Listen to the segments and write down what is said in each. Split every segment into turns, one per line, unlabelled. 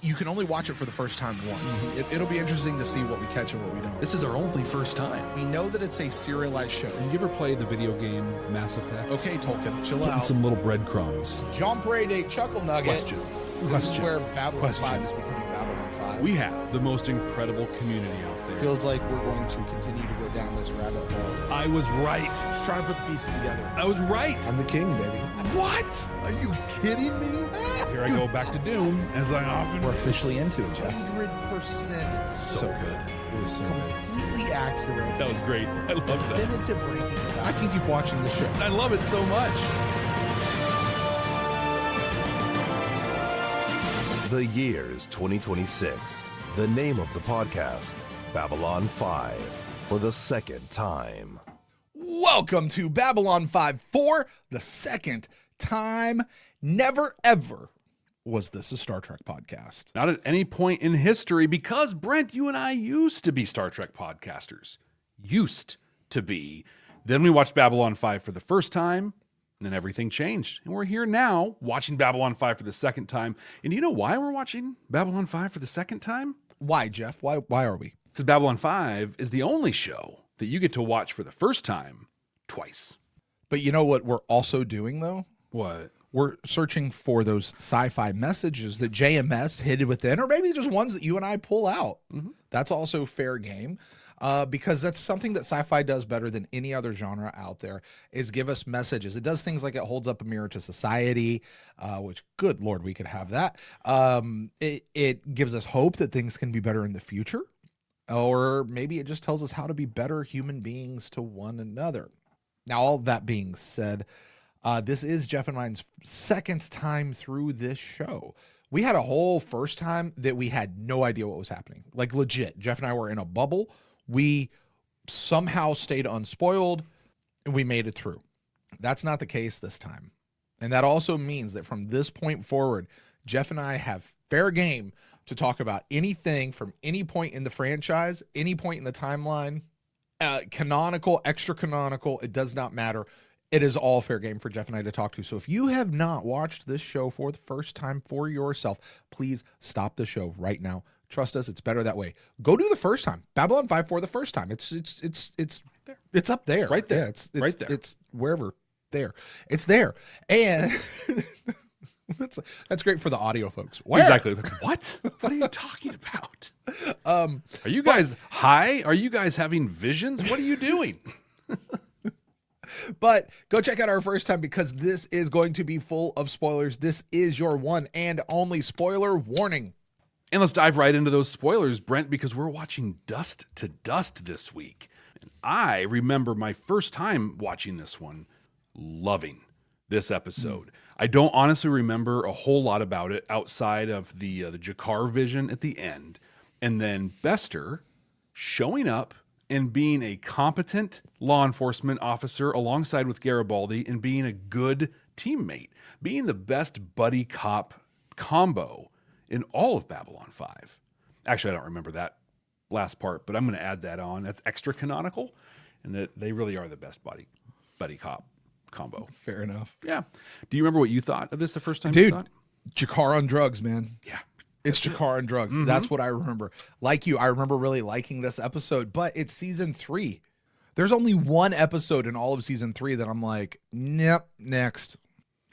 you can only watch it for the first time once. It'll be interesting to see what we catch and what we don't.
This is our only first time.
We know that it's a serialized show.
Have you ever played the video game Mass Effect?
Okay, Tolkien, chill
Putting
out.
some little breadcrumbs.
Jean Prade Chuckle Nugget. This is where Babylon
Question.
5 is becoming Babylon 5.
We have the most incredible community out there.
Feels like we're going to continue to go down this rabbit hole.
I was right.
Just trying to put the pieces together.
I was right.
I'm the king, baby.
What? Are you kidding me? Here I go back to Doom, as I often
We're
do.
officially into it, Jeff. 100% so good. It was so completely accurate.
That was great. I love that.
Definitive ranking. I can keep watching the show.
I love it so much.
The year is 2026. The name of the podcast, Babylon 5, for the second time.
Welcome to Babylon 5 for the second time. Never, ever was this a Star Trek podcast.
Not at any point in history, because Brent, you and I used to be Star Trek podcasters. Used to be. Then we watched Babylon 5 for the first time, and then everything changed. And we're here now watching Babylon 5 for the second time. And do you know why we're watching Babylon 5 for the second time?
Why, Jeff? Why are we?
Because Babylon 5 is the only show that you get to watch for the first time twice.
But you know what we're also doing, though?
What?
We're searching for those sci-fi messages that JMS hid within, or maybe just ones that you and I pull out.
Mm-hmm.
That's also fair game. Because that's something that sci-fi does better than any other genre out there, is give us messages. It does things like it holds up a mirror to society, which, good Lord, we could have that. It gives us hope that things can be better in the future, or maybe it just tells us how to be better human beings to one another. Now, all that being said, this is Jeff and mine's second time through this show. We had a whole first time that we had no idea what was happening. Like, legit, Jeff and I were in a bubble. We somehow stayed unspoiled, and we made it through. That's not the case this time. And that also means that from this point forward, Jeff and I have fair game to talk about anything from any point in the franchise, any point in the timeline, canonical, extra canonical, it does not matter. It is all fair game for Jeff and I to talk to. So if you have not watched this show for the first time for yourself, please stop the show right now. Trust us, it's better that way. Go do the first time. Babylon 5 for the first time. It's there. It's up there.
Right there.
Yeah, it's
right there.
It's wherever there. It's there. And that's great for the audio folks. Where?
Exactly. Like, what? What are you talking about? Are you guys high? Are you guys having visions? What are you doing?
But go check out our first time, because this is going to be full of spoilers. This is your one and only spoiler warning.
And let's dive right into those spoilers, Brent, because we're watching Dust to Dust this week. And I remember my first time watching this one, loving this episode. I don't honestly remember a whole lot about it outside of the G'Kar vision at the end. And then Bester showing up and being a competent law enforcement officer alongside with Garibaldi and being a good teammate, being the best buddy cop combo in all of Babylon 5. Actually, I don't remember that last part, but I'm going to add that on. That's extra canonical, and that they really are the best buddy cop combo.
Fair enough.
Yeah. Do you remember what you thought of this the first time
Dude,
you saw it?
G'Kar on drugs, man.
Yeah.
It's G'Kar on drugs. Mm-hmm. That's what I remember. Like you, I remember really liking this episode, but it's season 3. There's only one episode in all of season 3 that I'm like, nope, next.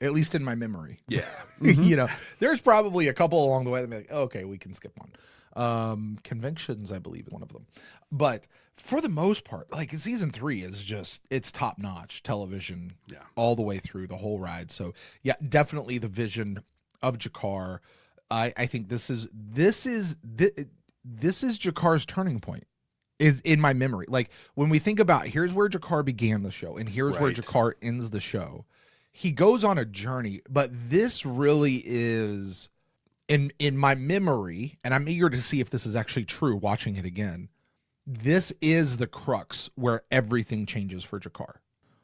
At least in my memory.
Yeah.
Mm-hmm. There's probably a couple along the way that be like, oh, okay, we can skip on. Conventions, I believe, is one of them. But for the most part, like, season 3 is just, it's top-notch television all the way through the whole ride. So, yeah, definitely the vision of G'Kar. I think this is G'Kar's turning point, is in my memory. Like, when we think about, here's where G'Kar began the show, and here's where G'Kar ends the show. He goes on a journey, but this really is, in my memory, and I'm eager to see if this is actually true watching it again, this is the crux where everything changes for G'Kar.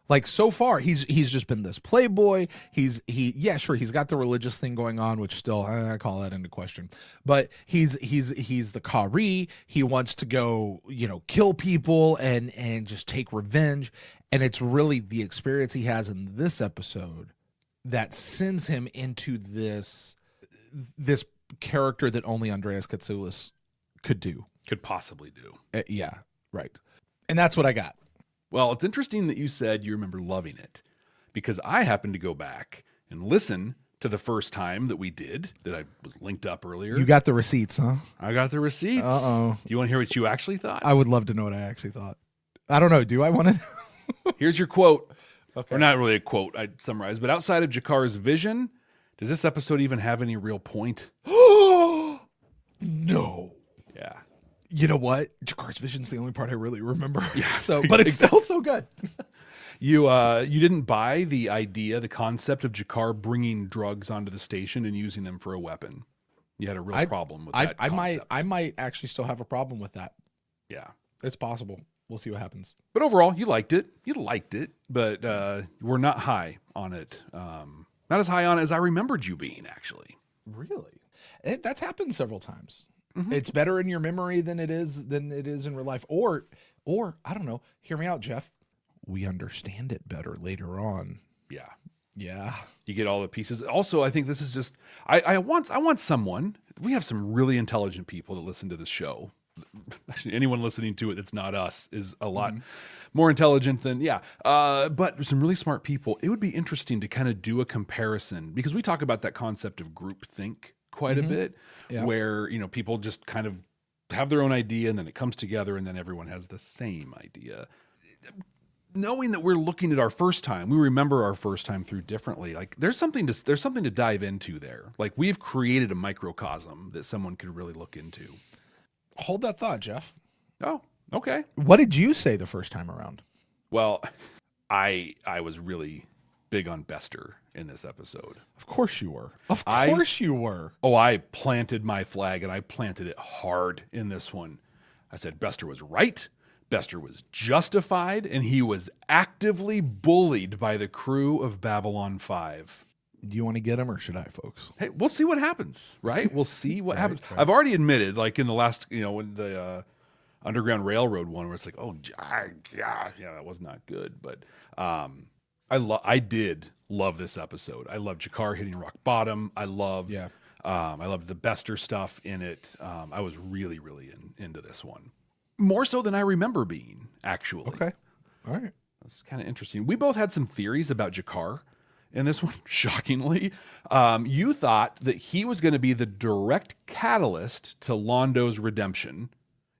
Like, so far, he's just been this playboy. He's got the religious thing going on, which still, I call that into question. But he's the Kari. He wants to go, kill people and just take revenge. And it's really the experience he has in this episode that sends him into this character that only Andreas Katsoulis could do.
Could possibly do.
Yeah, right. And that's what I got.
Well, it's interesting that you said you remember loving it, because I happened to go back and listen to the first time that we did, that I was linked up earlier.
You got the receipts, huh?
I got the receipts.
Uh-oh.
Do you want to hear what you actually thought?
I would love to know what I actually thought. I don't know. Do I want to?
Here's your quote.
Okay.
Or not really a quote, I'd summarize, but outside of Jakar's vision, does this episode even have any real point?
No.
Yeah.
You know what? Jakar's vision's the only part I really remember.
Yeah,
So, but it's still so good.
You didn't buy the idea, the concept of Jakar bringing drugs onto the station and using them for a weapon. You had a real problem with that concept.
I might actually still have a problem with that.
Yeah.
It's possible. We'll see what happens.
But overall, you liked it. You liked it, but we're not high on it. Not as high on it as I remembered you being, actually.
Really? That's happened several times.
Mm-hmm.
It's better in your memory than it is in real life. Or I don't know. Hear me out, Jeff. We understand it better later on.
Yeah.
Yeah.
You get all the pieces. Also, I think this is just I want someone. We have some really intelligent people that listen to this show. Anyone listening to it that's not us is a lot more intelligent than but some really smart people. It would be interesting to kind of do a comparison, because we talk about that concept of groupthink quite a bit, where people just kind of have their own idea and then it comes together and then everyone has the same idea. Knowing that we're looking at our first time, we remember our first time through differently. Like there's something to dive into there. Like we've created a microcosm that someone could really look into.
Hold that thought, Jeff.
Oh, okay.
What did you say the first time around?
Well, I was really big on Bester in this episode.
Of course you were. Of course you were.
Oh, I planted my flag, and I planted it hard in this one. I said Bester was right. Bester was justified, and he was actively bullied by the crew of Babylon 5.
Do you want to get him or should I, folks?
Hey, we'll see what happens, right? We'll see what happens.
Right.
I've already admitted, like in the last, when the Underground Railroad one, where it's like, that was not good. But I did love this episode. I loved Jakar hitting rock bottom. I loved the Bester stuff in it. I was really, really into this one. More so than I remember being, actually.
Okay. All right.
That's kind of interesting. We both had some theories about Jakar in this one, shockingly. You thought that he was going to be the direct catalyst to Londo's redemption,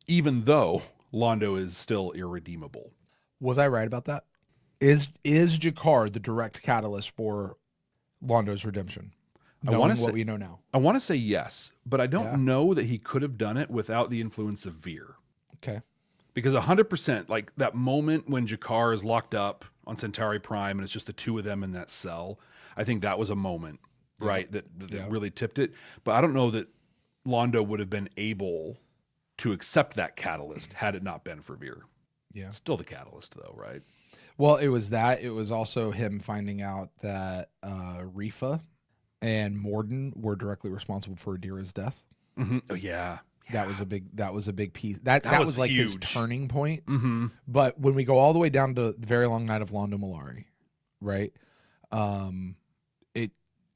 even though Londo is still irredeemable.
Was I right about that? Is Jakar the direct catalyst for Londo's redemption? Knowing what we know now.
I want to say yes, but I don't know that he could have done it without the influence of Veer.
Okay.
Because 100%, like that moment when Jakar is locked up on Centauri Prime and it's just the two of them in that cell, I think that was a moment, right, that really tipped it. But I don't know that Londo would have been able to accept that catalyst had it not been for Veer.
Yeah.
Still the catalyst, though, right?
Well, it was that. It was also him finding out that Rifa and Morden were directly responsible for Adira's death.
Mm-hmm. Oh, yeah.
That was a big piece. That was like
huge.
His turning point.
Mm-hmm.
But when we go all the way down to the very long night of Londo Mollari, right?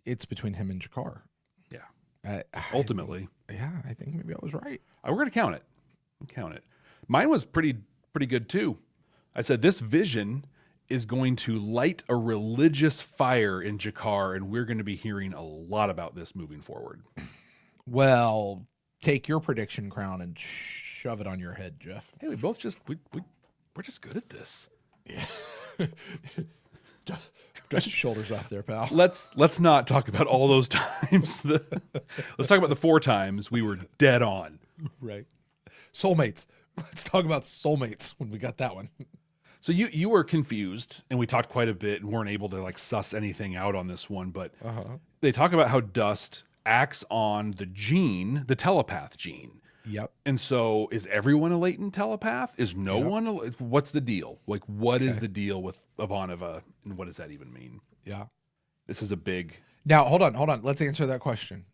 It's between him and Jakar.
Yeah. Ultimately.
I think maybe I was right.
We're going to count it. Mine was pretty good too. I said this vision is going to light a religious fire in Jakar, and we're going to be hearing a lot about this moving forward.
Well, take your prediction crown and shove it on your head, Jeff.
Hey, we both we're just good at this.
Yeah. Dust your shoulders off there, pal.
Let's not talk about all those times. Let's talk about the 4 times we were dead on.
Right. Soulmates. Let's talk about soulmates when we got that one.
So you were confused, and we talked quite a bit and weren't able to like suss anything out on this one, but they talk about how Dust acts on the gene, the telepath gene.
Yep.
And so is everyone a latent telepath? Is no one? What's the deal? Like, what is the deal with Ivanova, and what does that even mean?
Yeah.
This is a big...
Now, hold on. Let's answer that question.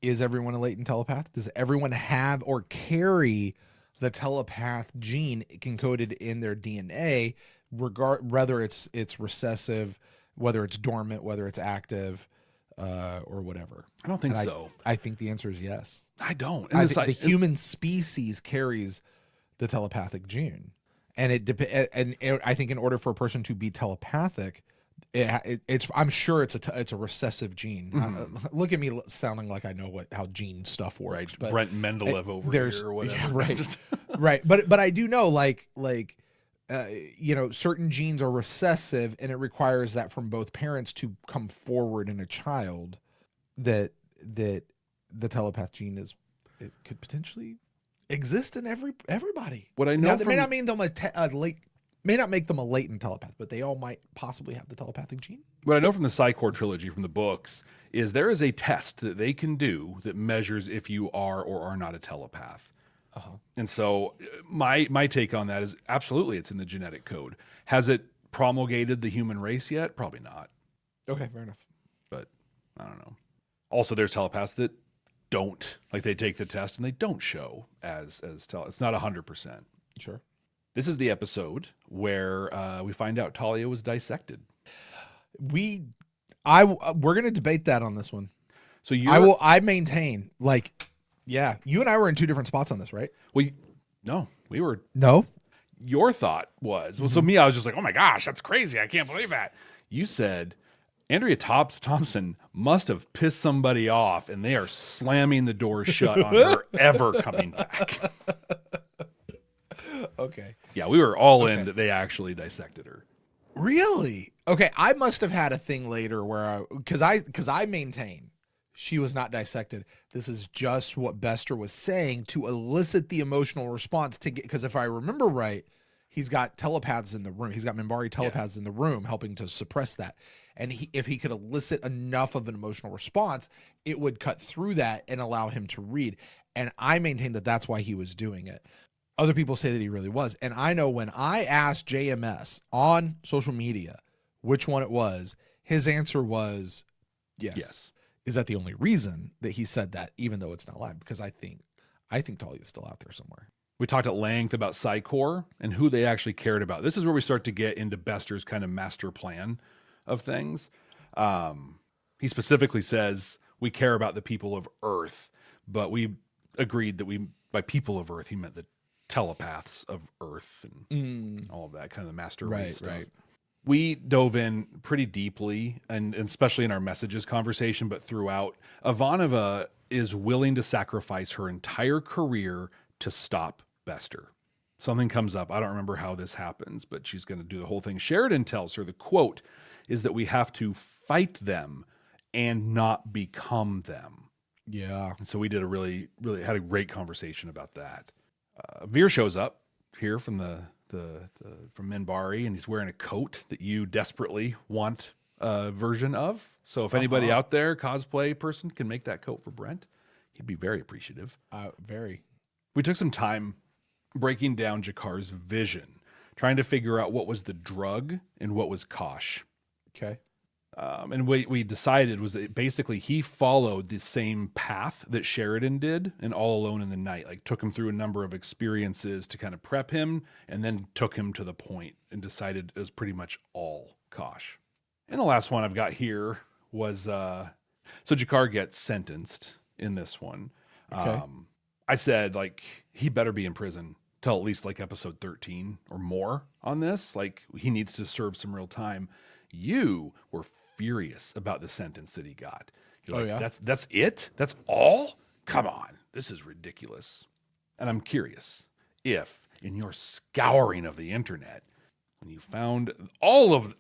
Is everyone a latent telepath? Does everyone have or carry the telepath gene encoded in their DNA, whether it's recessive, whether it's dormant, whether it's active? or whatever?
I don't think
And
so.
I think the answer is yes.
I don't.
I think the human species carries the telepathic gene, and I think in order for a person to be telepathic, I'm sure it's a recessive gene. Look at me sounding like I know how gene stuff works.
Right,
but
Brent Mendeleev over here or whatever.
Yeah, right, right. But I do know certain genes are recessive, and it requires that from both parents to come forward in a child that the telepath gene it could potentially exist in everybody.
What I know
Now, that may not mean them may not make them a latent telepath, but they all might possibly have the telepathic gene.
What I know from the Psychor trilogy, from the books, is there is a test that they can do that measures if you are or are not a telepath. And so my take on that is absolutely it's in the genetic code. Has it promulgated the human race yet? Probably not.
Okay, fair enough.
But I don't know. Also, there's telepaths that don't, like they take the test and they don't show as it's not 100%.
Sure.
This is the episode where we find out Talia was dissected.
We're going to debate that on this one.
So
I maintain, yeah, you and I were in two different spots on this, right?
No, we were.
No.
Your thought was, well, so me, I was just like, oh my gosh, that's crazy. I can't believe that. You said Andrea Thompson must have pissed somebody off and they are slamming the door shut on her ever coming back.
Okay.
Yeah, we were all in that they actually dissected her.
Really? Okay, I must have had a thing later where because I maintain she was not dissected. This is just what Bester was saying to elicit the emotional response because if I remember right, he's got telepaths in the room. He's got Minbari telepaths in the room helping to suppress that. And if he could elicit enough of an emotional response, it would cut through that and allow him to read. And I maintain that that's why he was doing it. Other people say that he really was. And I know when I asked JMS on social media which one it was, his answer was yes. Is that the only reason that he said that, even though it's not live? Because I think Talia's still out there somewhere.
We talked at length about Psychor and who they actually cared about. This is where we start to get into Bester's kind of master plan of things. He specifically says, we care about the people of Earth, but we agreed that by people of Earth, he meant the telepaths of Earth and all of that, kind of the master race stuff. Right. We dove in pretty deeply, and especially in our messages conversation, but throughout. Ivanova is willing to sacrifice her entire career to stop Bester. Something comes up. I don't remember how this happens, but she's going to do the whole thing. Sheridan tells her the quote is that we have to fight them and not become them.
Yeah.
And so we did really had a great conversation about that. Veer shows up here from from Minbari, and he's wearing a coat that you desperately want a version of. So if anybody out there, cosplay person, can make that coat for Brent, he'd be very appreciative.
Very.
We took some time breaking down Jakar's vision, trying to figure out what was the drug and what was Kosh.
Okay.
And what we decided was that basically he followed the same path that Sheridan did in All Alone in the Night. Like took him through a number of experiences to kind of prep him and then took him to the point and decided it was pretty much all Kosh. And the last one I've got here was, so Jakar gets sentenced in this one.
Okay.
I said, he better be in prison till at least episode 13 or more on this. He needs to serve some real time. You were furious about the sentence that he got. You're
yeah?
That's it? That's all? Come on. This is ridiculous. And I'm curious if in your scouring of the internet, when you found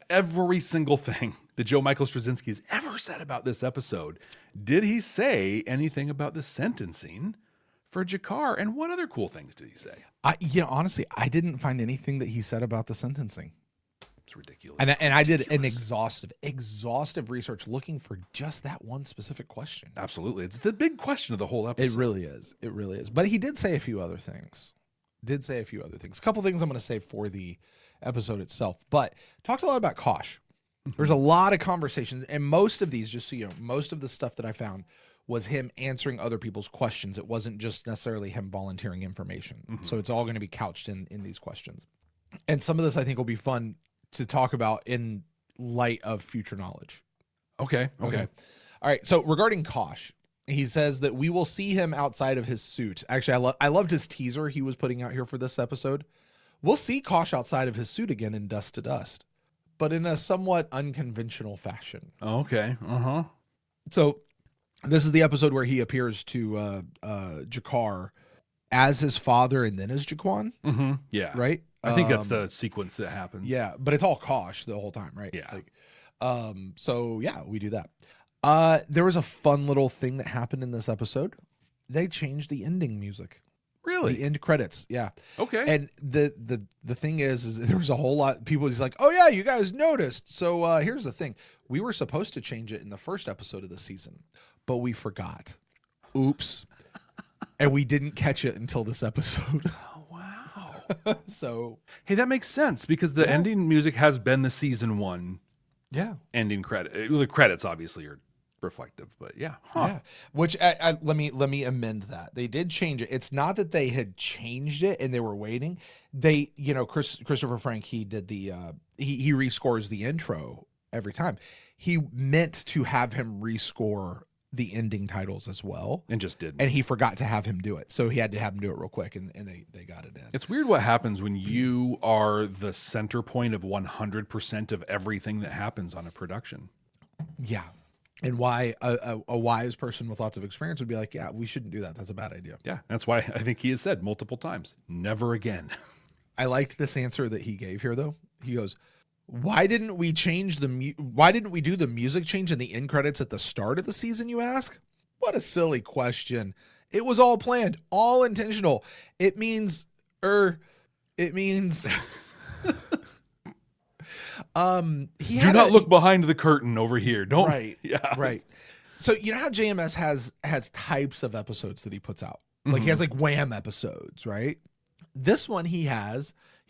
every single thing that Joe Michael Straczynski has ever said about this episode, did he say anything about the sentencing for Jakar? And what other cool things did he say?
Honestly, I didn't find anything that he said about the sentencing.
It's ridiculous.
And I did an exhaustive research looking for just that one specific question.
Absolutely. It's the big question of the whole episode.
It really is. But he did say a few other things. A couple things I'm going to say for the episode itself. But talked a lot about Kosh. There's a lot of conversations. And most of these, just so you know, most of the stuff that I found was him answering other people's questions. It wasn't just necessarily him volunteering information. Mm-hmm. So it's all going to be couched in these questions. And some of this I think will be fun to talk about in light of future knowledge.
Okay.
All right. So regarding Kosh, he says that we will see him outside of his suit. Actually, I loved his teaser he was putting out here for this episode. We'll see Kosh outside of his suit again in Dust to Dust, but in a somewhat unconventional fashion.
Okay. Uh-huh.
So this is the episode where he appears to Jakar as his father and then as Jaquan.
Mm-hmm. Yeah.
Right?
I think that's the sequence that happens.
Yeah, but it's all Kosh the whole time, right?
Yeah.
So yeah, we do that. There was a fun little thing that happened in this episode. They changed the ending music.
Really?
The end credits, yeah.
Okay.
And the thing is there was a whole lot of people who's like, oh yeah, you guys noticed. So here's the thing. We were supposed to change it in the first episode of the season, but we forgot. Oops. And we didn't catch it until this episode.
Oh, wow.
So
hey, that makes sense because the ending music has been the season 1 ending credit. The credits obviously are reflective, but yeah.
Yeah. Which let me amend that. They did change it. It's not that they had changed it and they were waiting. They, Christopher Frank, he did the he rescores the intro every time. He meant to have him rescore the ending titles as well.
And just didn't.
And he forgot to have him do it. So he had to have him do it real quick and they got it in.
It's weird what happens when you are the center point of 100% of everything that happens on a production.
Yeah. And why a wise person with lots of experience would be like, yeah, we shouldn't do that. That's a bad idea.
Yeah, that's why I think he has said multiple times, never again.
I liked this answer that he gave here, though. He goes, why didn't we why didn't we do the music change in the end credits at the start of the season, you ask? What a silly question. It was all planned, all intentional. It means he
do not look behind the curtain over here. Don't.
Right. Yeah. Right. So you know how JMS has types of episodes that he puts out? Like he has like Wham episodes, right? This one he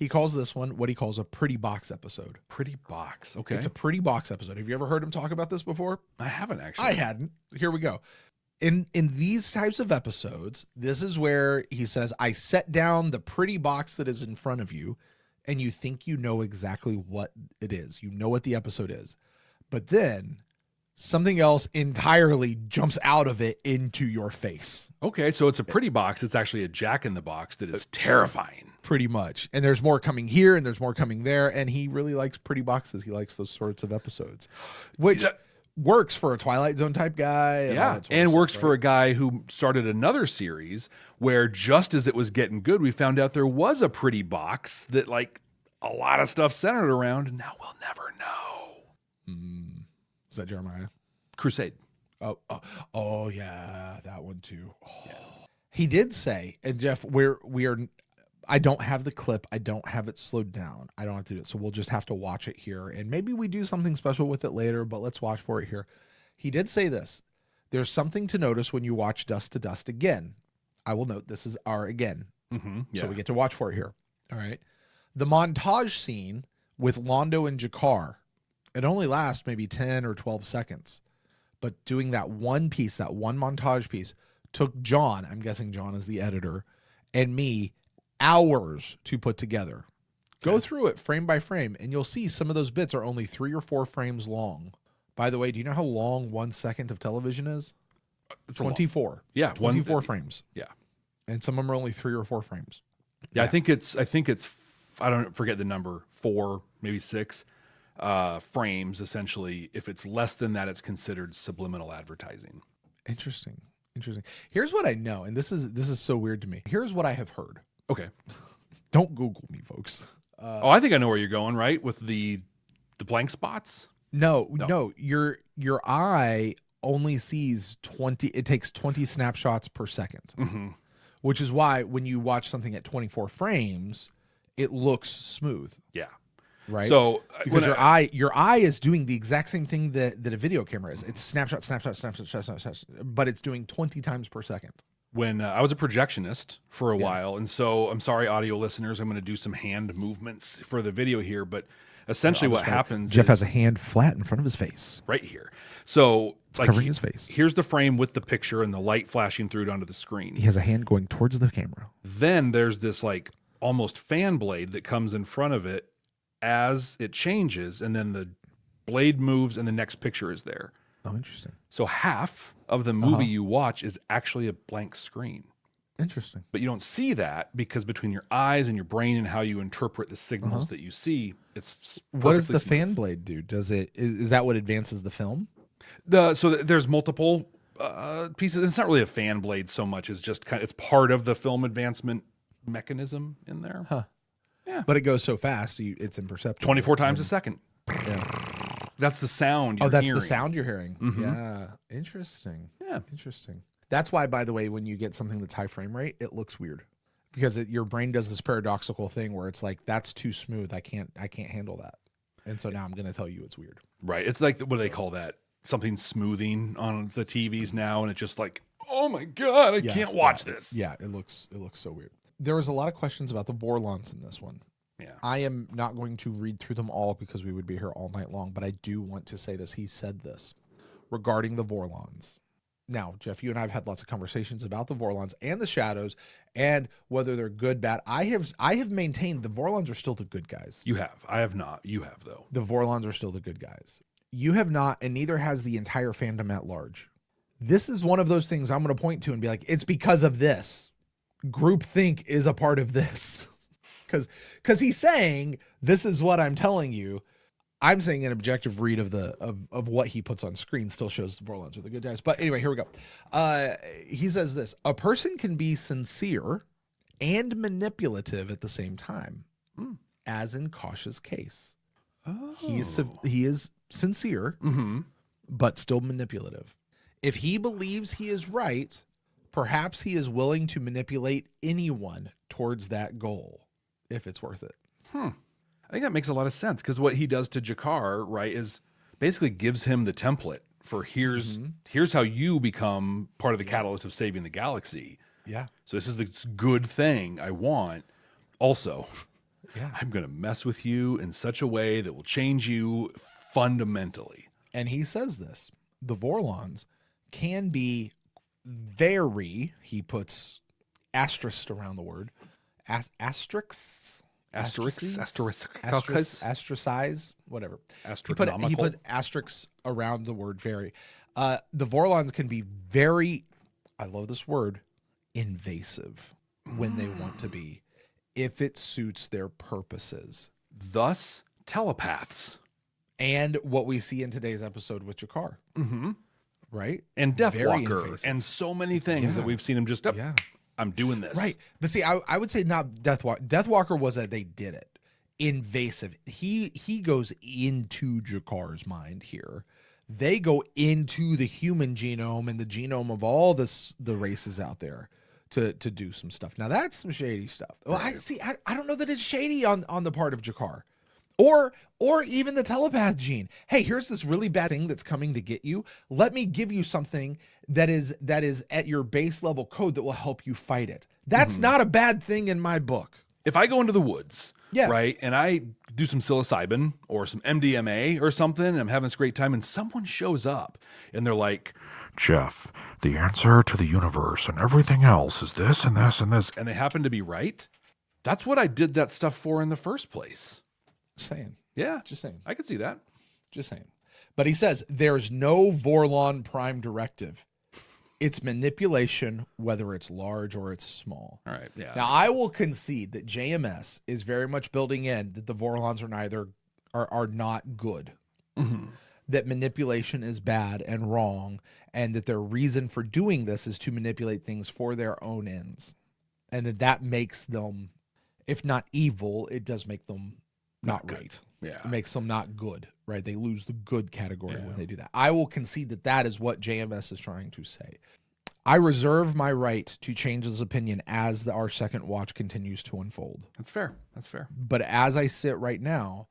calls this one what he calls a pretty box episode.
Pretty box. Okay.
It's a pretty box episode. Have you ever heard him talk about this before?
I haven't actually.
I hadn't. Here we go. In these types of episodes, this is where he says, I set down the pretty box that is in front of you and you think you know exactly what it is. You know what the episode is. But then something else entirely jumps out of it into your face.
Okay, so it's a pretty box. It's actually a Jack in the Box that is terrifying.
Pretty much. And there's more coming here and there's more coming there. And he really likes pretty boxes. He likes those sorts of episodes, which works for a Twilight Zone type guy.
Yeah, and works for a guy who started another series where just as it was getting good, we found out there was a pretty box that like a lot of stuff centered around, and now we'll never know.
Is that Jeremiah?
Crusade.
Oh yeah, that one too. Oh. Yeah. He did say, and Jeff, we are. I don't have the clip. I don't have it slowed down. I don't have to do it. So we'll just have to watch it here. And maybe we do something special with it later, but let's watch for it here. He did say this. There's something to notice when you watch Dust to Dust again. I will note this is our again.
Yeah.
So we get to watch for it here. All right. The montage scene with Londo and Jakar, it only lasts maybe 10 or 12 seconds. But doing that one piece, that one montage piece, took John, I'm guessing John is the editor, and me hours to put together. Go through it frame by frame, and you'll see some of those bits are only 3 or 4 frames long. By the way, do you know how long 1 second of television is?
It's
24.
Yeah,
24 frames.
Yeah,
and some of them are only 3 or 4 frames.
Yeah, I think it's I don't forget the number, 4, maybe 6 frames essentially. If it's less than that, it's considered subliminal advertising.
Interesting. Here's what I know, and this is so weird to me. Here's what I have heard.
Okay.
Don't Google me, folks.
I think I know where you're going, right? With the blank spots?
No. Your eye only sees 20. It takes 20 snapshots per second, which is why when you watch something at 24 frames, it looks smooth.
Yeah.
Right.
So
because your eye is doing the exact same thing that a video camera is. It's snapshot, but it's doing 20 times per second.
When I was a projectionist for a while, and so I'm sorry, audio listeners, I'm going to do some hand movements for the video here, but essentially what happens
Jeff has a hand flat in front of his face.
Right here. So
it's like covering his face.
Here's the frame with the picture and the light flashing through it onto the screen.
He has a hand going towards the camera.
Then there's this like almost fan blade that comes in front of it as it changes, and then the blade moves and the next picture is there.
Oh, interesting.
So half of the movie you watch is actually a blank screen.
Interesting.
But you don't see that because between your eyes and your brain and how you interpret the signals that you see, it's
What does the
perfectly
fan
smooth.
blade do? Is that what advances the film?
There's multiple pieces. It's not really a fan blade so much as just it's part of the film advancement mechanism in there.
Huh.
Yeah.
But it goes so fast, it's imperceptible.
24 times a second.
Yeah.
That's the sound you're
Oh, that's
hearing.
the sound you're hearing.
Mhm.
Yeah. Interesting.
Yeah.
Interesting. That's why, by the way, when you get something that's high frame rate, it looks weird because your brain does this paradoxical thing where it's like, that's too smooth. I can't handle that. And so now I'm going to tell you it's weird.
Right. It's like, what do they call that? Something smoothing on the TVs now. And it's just like, oh my God, I can't watch this.
Yeah. It looks so weird. There was a lot of questions about the Vorlons in this one.
Yeah.
I am not going to read through them all because we would be here all night long, but I do want to say this. He said this regarding the Vorlons. Now, Jeff, you and I have had lots of conversations about the Vorlons and the Shadows and whether they're good, bad. I have maintained the Vorlons are still the good guys.
You have. I have not. You have, though.
The Vorlons are still the good guys. You have not, and neither has the entire fandom at large. This is one of those things I'm going to point to and be like, it's because of this. Groupthink is a part of this. Because he's saying, this is what I'm telling you. I'm saying an objective read of what he puts on screen still shows the Vorlons are the good guys. But anyway, here we go. He says this: a person can be sincere and manipulative at the same time, as in Kosh's case.
Oh.
He is sincere, but still manipulative. If he believes he is right, perhaps he is willing to manipulate anyone towards that goal, if it's worth it.
I think that makes a lot of sense because what he does to Jakar, right, is basically gives him the template for here's how you become part of the catalyst of saving the galaxy.
Yeah.
So this is the good thing I want. Also,
Yeah.
I'm going to mess with you in such a way that will change you fundamentally.
And he says this: the Vorlons can be very, he puts asterisk around the word, asterisks. Astricize, whatever. He put asterisks around the word very. The Vorlons can be very, I love this word, invasive when they want to be, if it suits their purposes.
Thus, telepaths.
And what we see in today's episode with Jakar. Right?
And
Very
Deathwalker.
invasive.
And so many things that we've seen him just, I'm doing this.
Right. But see, I would say not Deathwalker. Deathwalker was they did it. Invasive. He goes into Jakar's mind here. They go into the human genome and the genome of all the races out there to do some stuff. Now that's some shady stuff. Well, I don't know that it's shady on the part of Jakar. Or even the telepath gene. Hey, here's this really bad thing that's coming to get you. Let me give you something that is at your base level code that will help you fight it. That's not a bad thing in my book.
If I go into the woods,
Yeah.
right, and I do some psilocybin or some MDMA or something, and I'm having this great time, and someone shows up, and they're like, Jeff, the answer to the universe and everything else is this and this and this, and they happen to be right, that's what I did that stuff for in the first place.
Saying.
Yeah.
Just saying.
I could see that.
Just saying. But he says there's no Vorlon prime directive. It's manipulation, whether it's large or it's small.
All right. Yeah.
Now, I will concede that JMS is very much building in that the Vorlons are not good. That manipulation is bad and wrong, and that their reason for doing this is to manipulate things for their own ends. And that makes them, if not evil, it does make them not right.
Yeah.
It makes them not good, right? They lose the good category when they do that. I will concede that is what JMS is trying to say. I reserve my right to change his opinion as our second watch continues to unfold.
That's fair. That's fair.
But as I sit right now,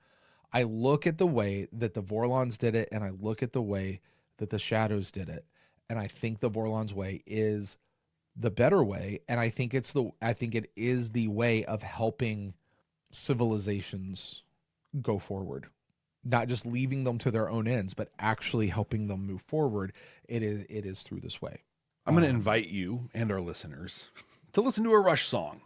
I look at the way that the Vorlons did it, and I look at the way that the Shadows did it, and I think the Vorlons way is the better way, and I think it is the way of helping civilizations go forward, not just leaving them to their own ends, but actually helping them move forward. It is through this way.
I'm going to invite you and our listeners to listen to a Rush song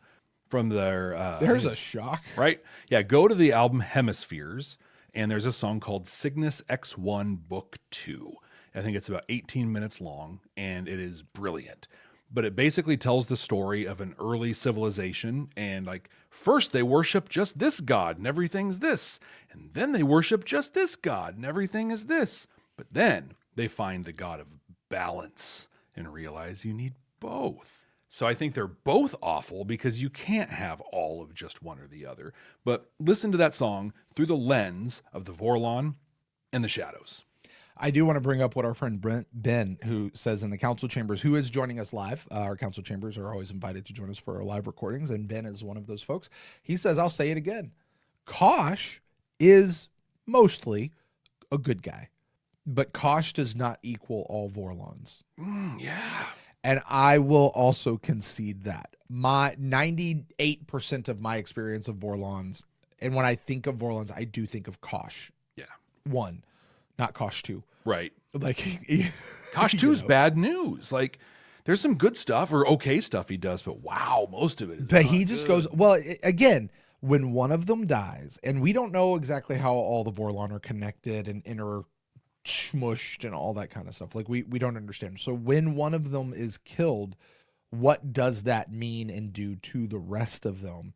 from their
There's a shock,
right? Yeah, go to the album Hemispheres, and there's a song called Cygnus X1 Book 2. I think it's about 18 minutes long, and it is brilliant. But it basically tells the story of an early civilization, and like first they worship just this god and everything's this, and then they worship just this god and everything is this. But then they find the god of balance and realize you need both. So I think they're both awful because you can't have all of just one or the other. But listen to that song through the lens of the Vorlon and the Shadows.
I do want to bring up what our friend Ben, who says in the council chambers, who is joining us live. Our council chambers are always invited to join us for our live recordings, and Ben is one of those folks. He says, I'll say it again. Kosh is mostly a good guy, but Kosh does not equal all Vorlons.
Yeah.
And I will also concede that. My 98% of my experience of Vorlons, and when I think of Vorlons, I do think of Kosh.
Yeah.
1, not Kosh 2.
Right.
Like
Kosh 2's bad news. Like there's some good stuff or okay stuff he does, but wow, most of it is.
But he just goes, well, again, when one of them dies, and we don't know exactly how all the Vorlon are connected and smushed and all that kind of stuff. Like we don't understand. So when one of them is killed, what does that mean and do to the rest of them?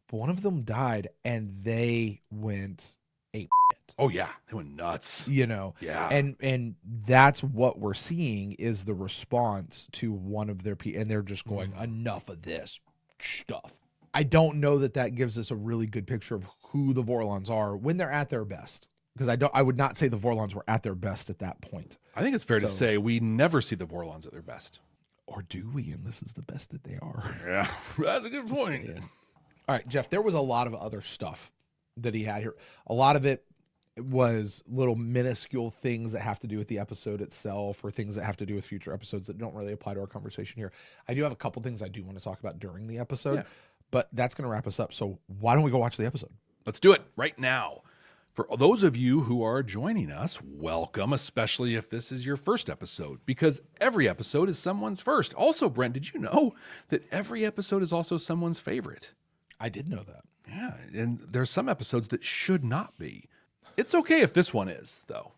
But one of them died and they went ape shit.
Oh yeah, they went nuts.
Yeah. And that's what we're seeing is the response to one of their people, and they're just going, enough of this stuff. I don't know that gives us a really good picture of who the Vorlons are when they're at their best. Because I would not say the Vorlons were at their best at that point.
I think it's fair to say we never see the Vorlons at their best.
Or do we? And this is the best that they are.
Yeah, that's a good point.
All right, Jeff, there was a lot of other stuff that he had here. A lot of it was little minuscule things that have to do with the episode itself or things that have to do with future episodes that don't really apply to our conversation here. I do have a couple things I do want to talk about during the episode, but that's going to wrap us up. So why don't we go watch the episode?
Let's do it right now. For those of you who are joining us, welcome, especially if this is your first episode, because every episode is someone's first. Also, Brent, did you know that every episode is also someone's favorite?
I did know that.
Yeah, and there's some episodes that should not be. It's okay if this one is, though.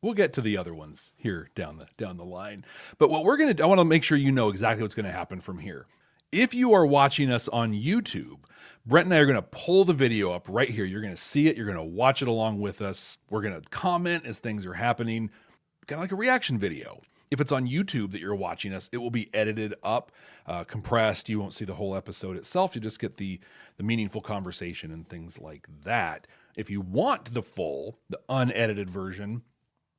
We'll get to the other ones here down the line. But what we're going to do, I want to make sure you know exactly what's going to happen from here. If you are watching us on YouTube, Brent and I are going to pull the video up right here. You're going to see it. You're going to watch it along with us. We're going to comment as things are happening, kind of like a reaction video. If it's on YouTube that you're watching us, it will be edited up, compressed. You won't see the whole episode itself. You just get the meaningful conversation and things like that. If you want the unedited version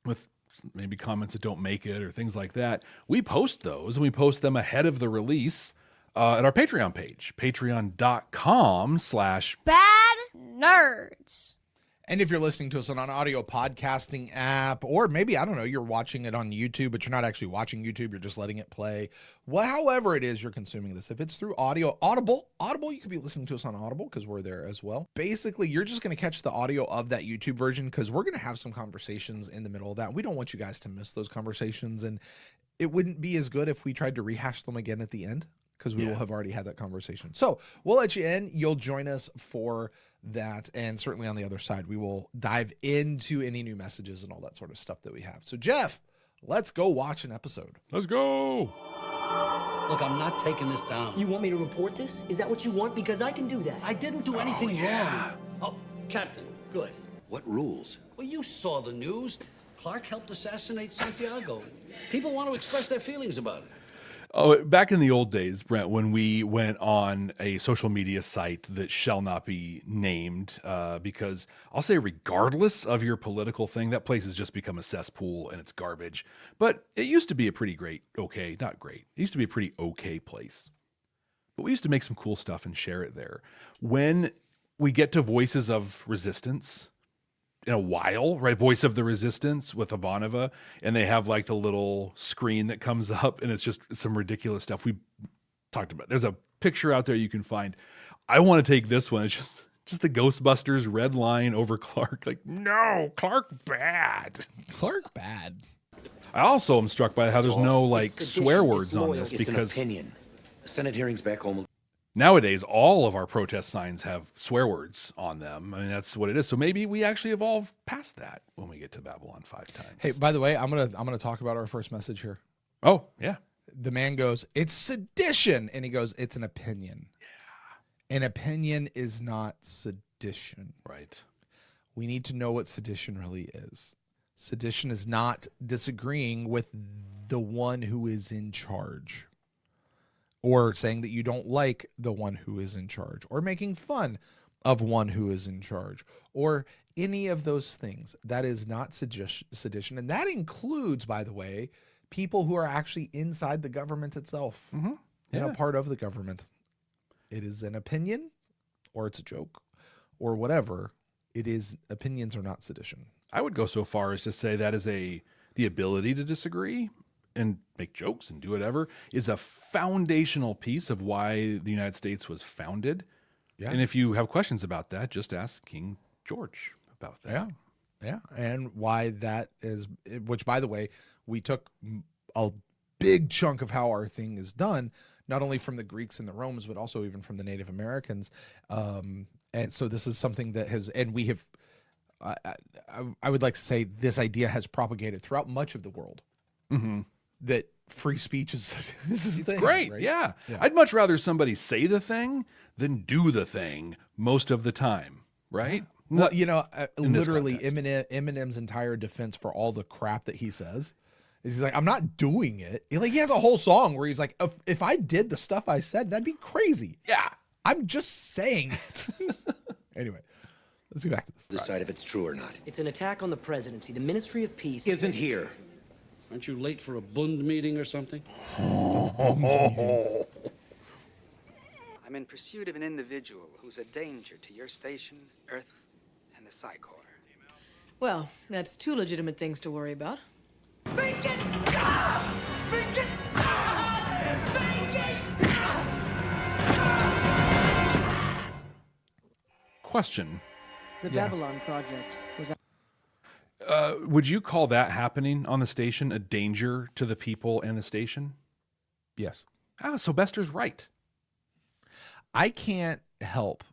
with maybe comments that don't make it or things like that, we post those and we post them ahead of the release at our Patreon page, patreon.com/badnerds.
And if you're listening to us on an audio podcasting app, or maybe, I don't know, you're watching it on YouTube, but you're not actually watching YouTube, you're just letting it play. Well, however it is you're consuming this, if it's through audio, Audible, you could be listening to us on Audible because we're there as well. Basically, you're just going to catch the audio of that YouTube version because we're going to have some conversations in the middle of that. We don't want you guys to miss those conversations, and it wouldn't be as good if we tried to rehash them again at the end, because we will have already had that conversation. So we'll let you in. You'll join us for that. And certainly on the other side, we will dive into any new messages and all that sort of stuff that we have. So Jeff, let's go watch an episode.
Let's go.
Look, I'm not taking this down.
You want me to report this? Is that what you want? Because I can do that.
I didn't do anything wrong.
Oh, Captain, good.
What rules? Well, you saw the news. Clark helped assassinate Santiago. People want to express their feelings about it.
Oh, back in the old days, Brent, when we went on a social media site that shall not be named, because I'll say regardless of your political thing, that place has just become a cesspool and it's garbage. But it used to be a pretty it used to be a pretty okay place. But we used to make some cool stuff and share it there. When we get to Voices of Resistance, in a while, right? Voice of the Resistance with Ivanova, and they have like the little screen that comes up, and it's just some ridiculous stuff we talked about. There's a picture out there you can find. I want to take this one. It's just the Ghostbusters red line over Clark. Like, no, Clark bad.
Clark bad.
I also am struck by how there's no like
It's
swear
sedition,
words on
disloyal.
this
It's
because
an opinion. The Senate hearings back home.
Nowadays, all of our protest signs have swear words on them. I mean, that's what it is. So maybe we actually evolve past that when we get to Babylon 5 times.
Hey, by the way, I'm gonna talk about our first message here.
Oh, yeah.
The man goes, "It's sedition," and he goes, "It's an opinion." Yeah. An opinion is not sedition.
Right.
We need to know what sedition really is. Sedition is not disagreeing with the one who is in charge, or saying that you don't like the one who is in charge, or making fun of one who is in charge, or any of those things. That is not sedition. And that includes, by the way, people who are actually inside the government itself and a part of the government. It is an opinion, or it's a joke, or whatever. It is, opinions are not sedition.
I would go so far as to say that is the ability to disagree and make jokes and do whatever is a foundational piece of why the United States was founded. Yeah. And if you have questions about that, just ask King George about that.
Yeah. Yeah. And why that is, which, by the way, we took a big chunk of how our thing is done, not only from the Greeks and the Romans, but also even from the Native Americans. And so this is something that has, and we have, I would like to say this idea has propagated throughout much of the world. Mm-hmm. That free speech is this is thing,
great.
Right?
Yeah. I'd much rather somebody say the thing than do the thing most of the time. Right.
Well, you know, literally Eminem's entire defense for all the crap that he says is he's like, I'm not doing it. He has a whole song where he's like, if I did the stuff I said, that'd be crazy.
Yeah.
I'm just saying it. Anyway, let's get back to this.
Decide if it's true or not.
It's an attack on the presidency. The Ministry of Peace
Isn't here.
Aren't you late for a Bund meeting or something?
I'm in pursuit of an individual who's a danger to your station, Earth, and the Psi Corps.
Well, that's two legitimate things to worry about.
Question.
The Babylon Project was...
Would you call that happening on the station a danger to the people and the station?
Yes.
Oh, so Bester's right.
I can't help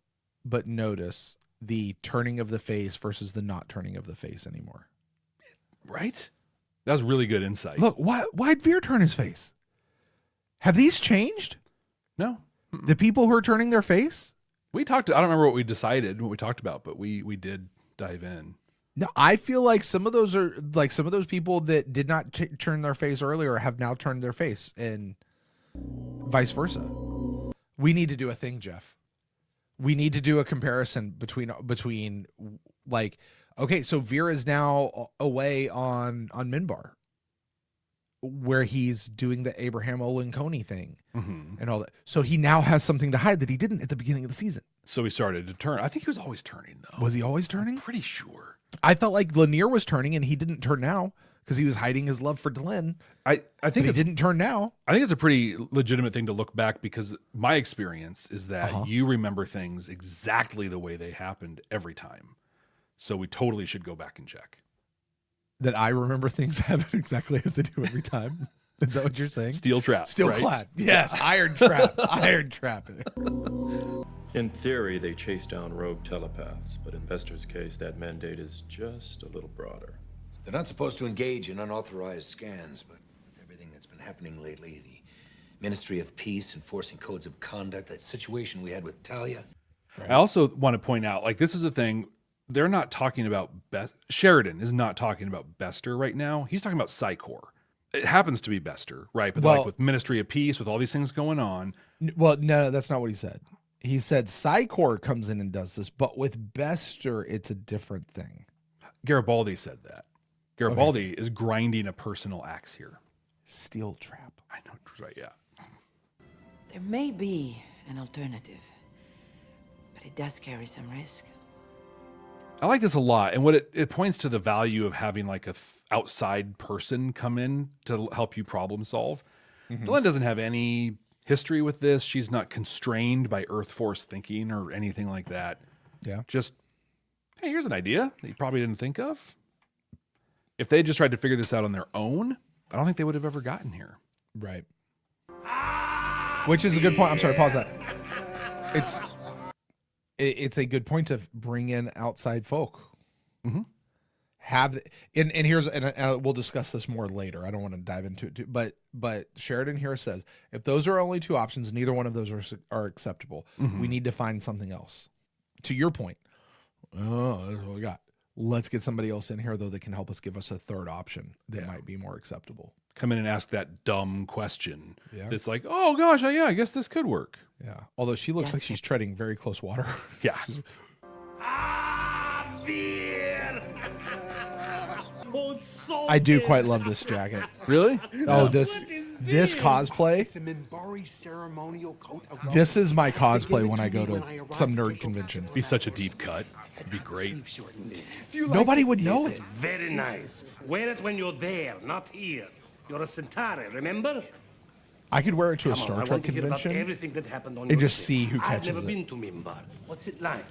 but notice the turning of the face versus the not turning of the face anymore.
Right? That was really good insight.
Look, why'd Veer turn his face? Have these changed?
No.
The people who are turning their face?
We talked, I don't remember what we decided, what we talked about, but we did dive in.
No, I feel like some of those are like some of those people that did not turn their face earlier have now turned their face, and vice versa. We need to do a thing, Jeff. We need to do a comparison between like, okay, so Veer is now away on Minbar, where he's doing the Abraham Olinkoni thing and all that. So he now has something to hide that he didn't at the beginning of the season.
So he started to turn. I think he was always turning, though.
Was he always turning?
I'm pretty sure.
I felt like Lanier was turning, and he didn't turn now because he was hiding his love for Delenn.
I think
he didn't turn now.
I think it's a pretty legitimate thing to look back, because my experience is that you remember things exactly the way they happened every time. So we totally should go back and check.
That I remember things happen exactly as they do every time. Is that what you're saying?
Steel trap.
Steel
right?
clad. Yes, iron trap. Iron trap.
In theory, they chase down rogue telepaths, but in Bester's case, that mandate is just a little broader.
They're not supposed to engage in unauthorized scans, but with everything that's been happening lately, the Ministry of Peace enforcing codes of conduct, that situation we had with Talia.
Right. I also want to point out, like, this is a thing. They're not talking about Sheridan is not talking about Bester right now. He's talking about Psi Corps. It happens to be Bester, right? But like with Ministry of Peace, with all these things going on.
Well, no, that's not what he said. He said Psi Corps comes in and does this, but with Bester, it's a different thing.
Garibaldi said that. Garibaldi is grinding a personal axe here.
Steel trap.
I know, right? Yeah.
There may be an alternative, but it does carry some risk.
I like this a lot, and what it points to the value of having like a outside person come in to help you problem solve. Delenn doesn't have any history with this. She's not constrained by Earth Force thinking or anything like that.
Yeah.
Just, hey, here's an idea that you probably didn't think of. If they just tried to figure this out on their own, I don't think they would have ever gotten here.
Right. Which is a good point. I'm sorry, pause that. it's a good point to bring in outside folk.
Mm-hmm.
And here's we'll discuss this more later. I don't want to dive into it too, but Sheridan here says if those are only two options, neither one of those are acceptable.
Mm-hmm.
We need to find something else. To your point, oh, that's what we got. Let's get somebody else in here though that can help us give us a third option that might be more acceptable.
Come in and ask that dumb question.
Yeah.
That's like, oh gosh, yeah, I guess this could work.
Yeah. Although she looks like she's treading very close water.
Yeah.
I do quite love this jacket.
Really?
Oh, this cosplay.
It's a Minbari ceremonial coat of
This is my cosplay when I go to some nerd convention.
Be such a deep cut. It'd be great.
Nobody would know it.
Very nice. Wear it when you're there, not here. You're a Centauri, remember?
I could wear it to a
Come on,
Star
I
Trek
want to hear about
convention
everything that happened on
and
your
just
trip.
see who
I've
catches
never
it.
been to Mimbar. What's it like?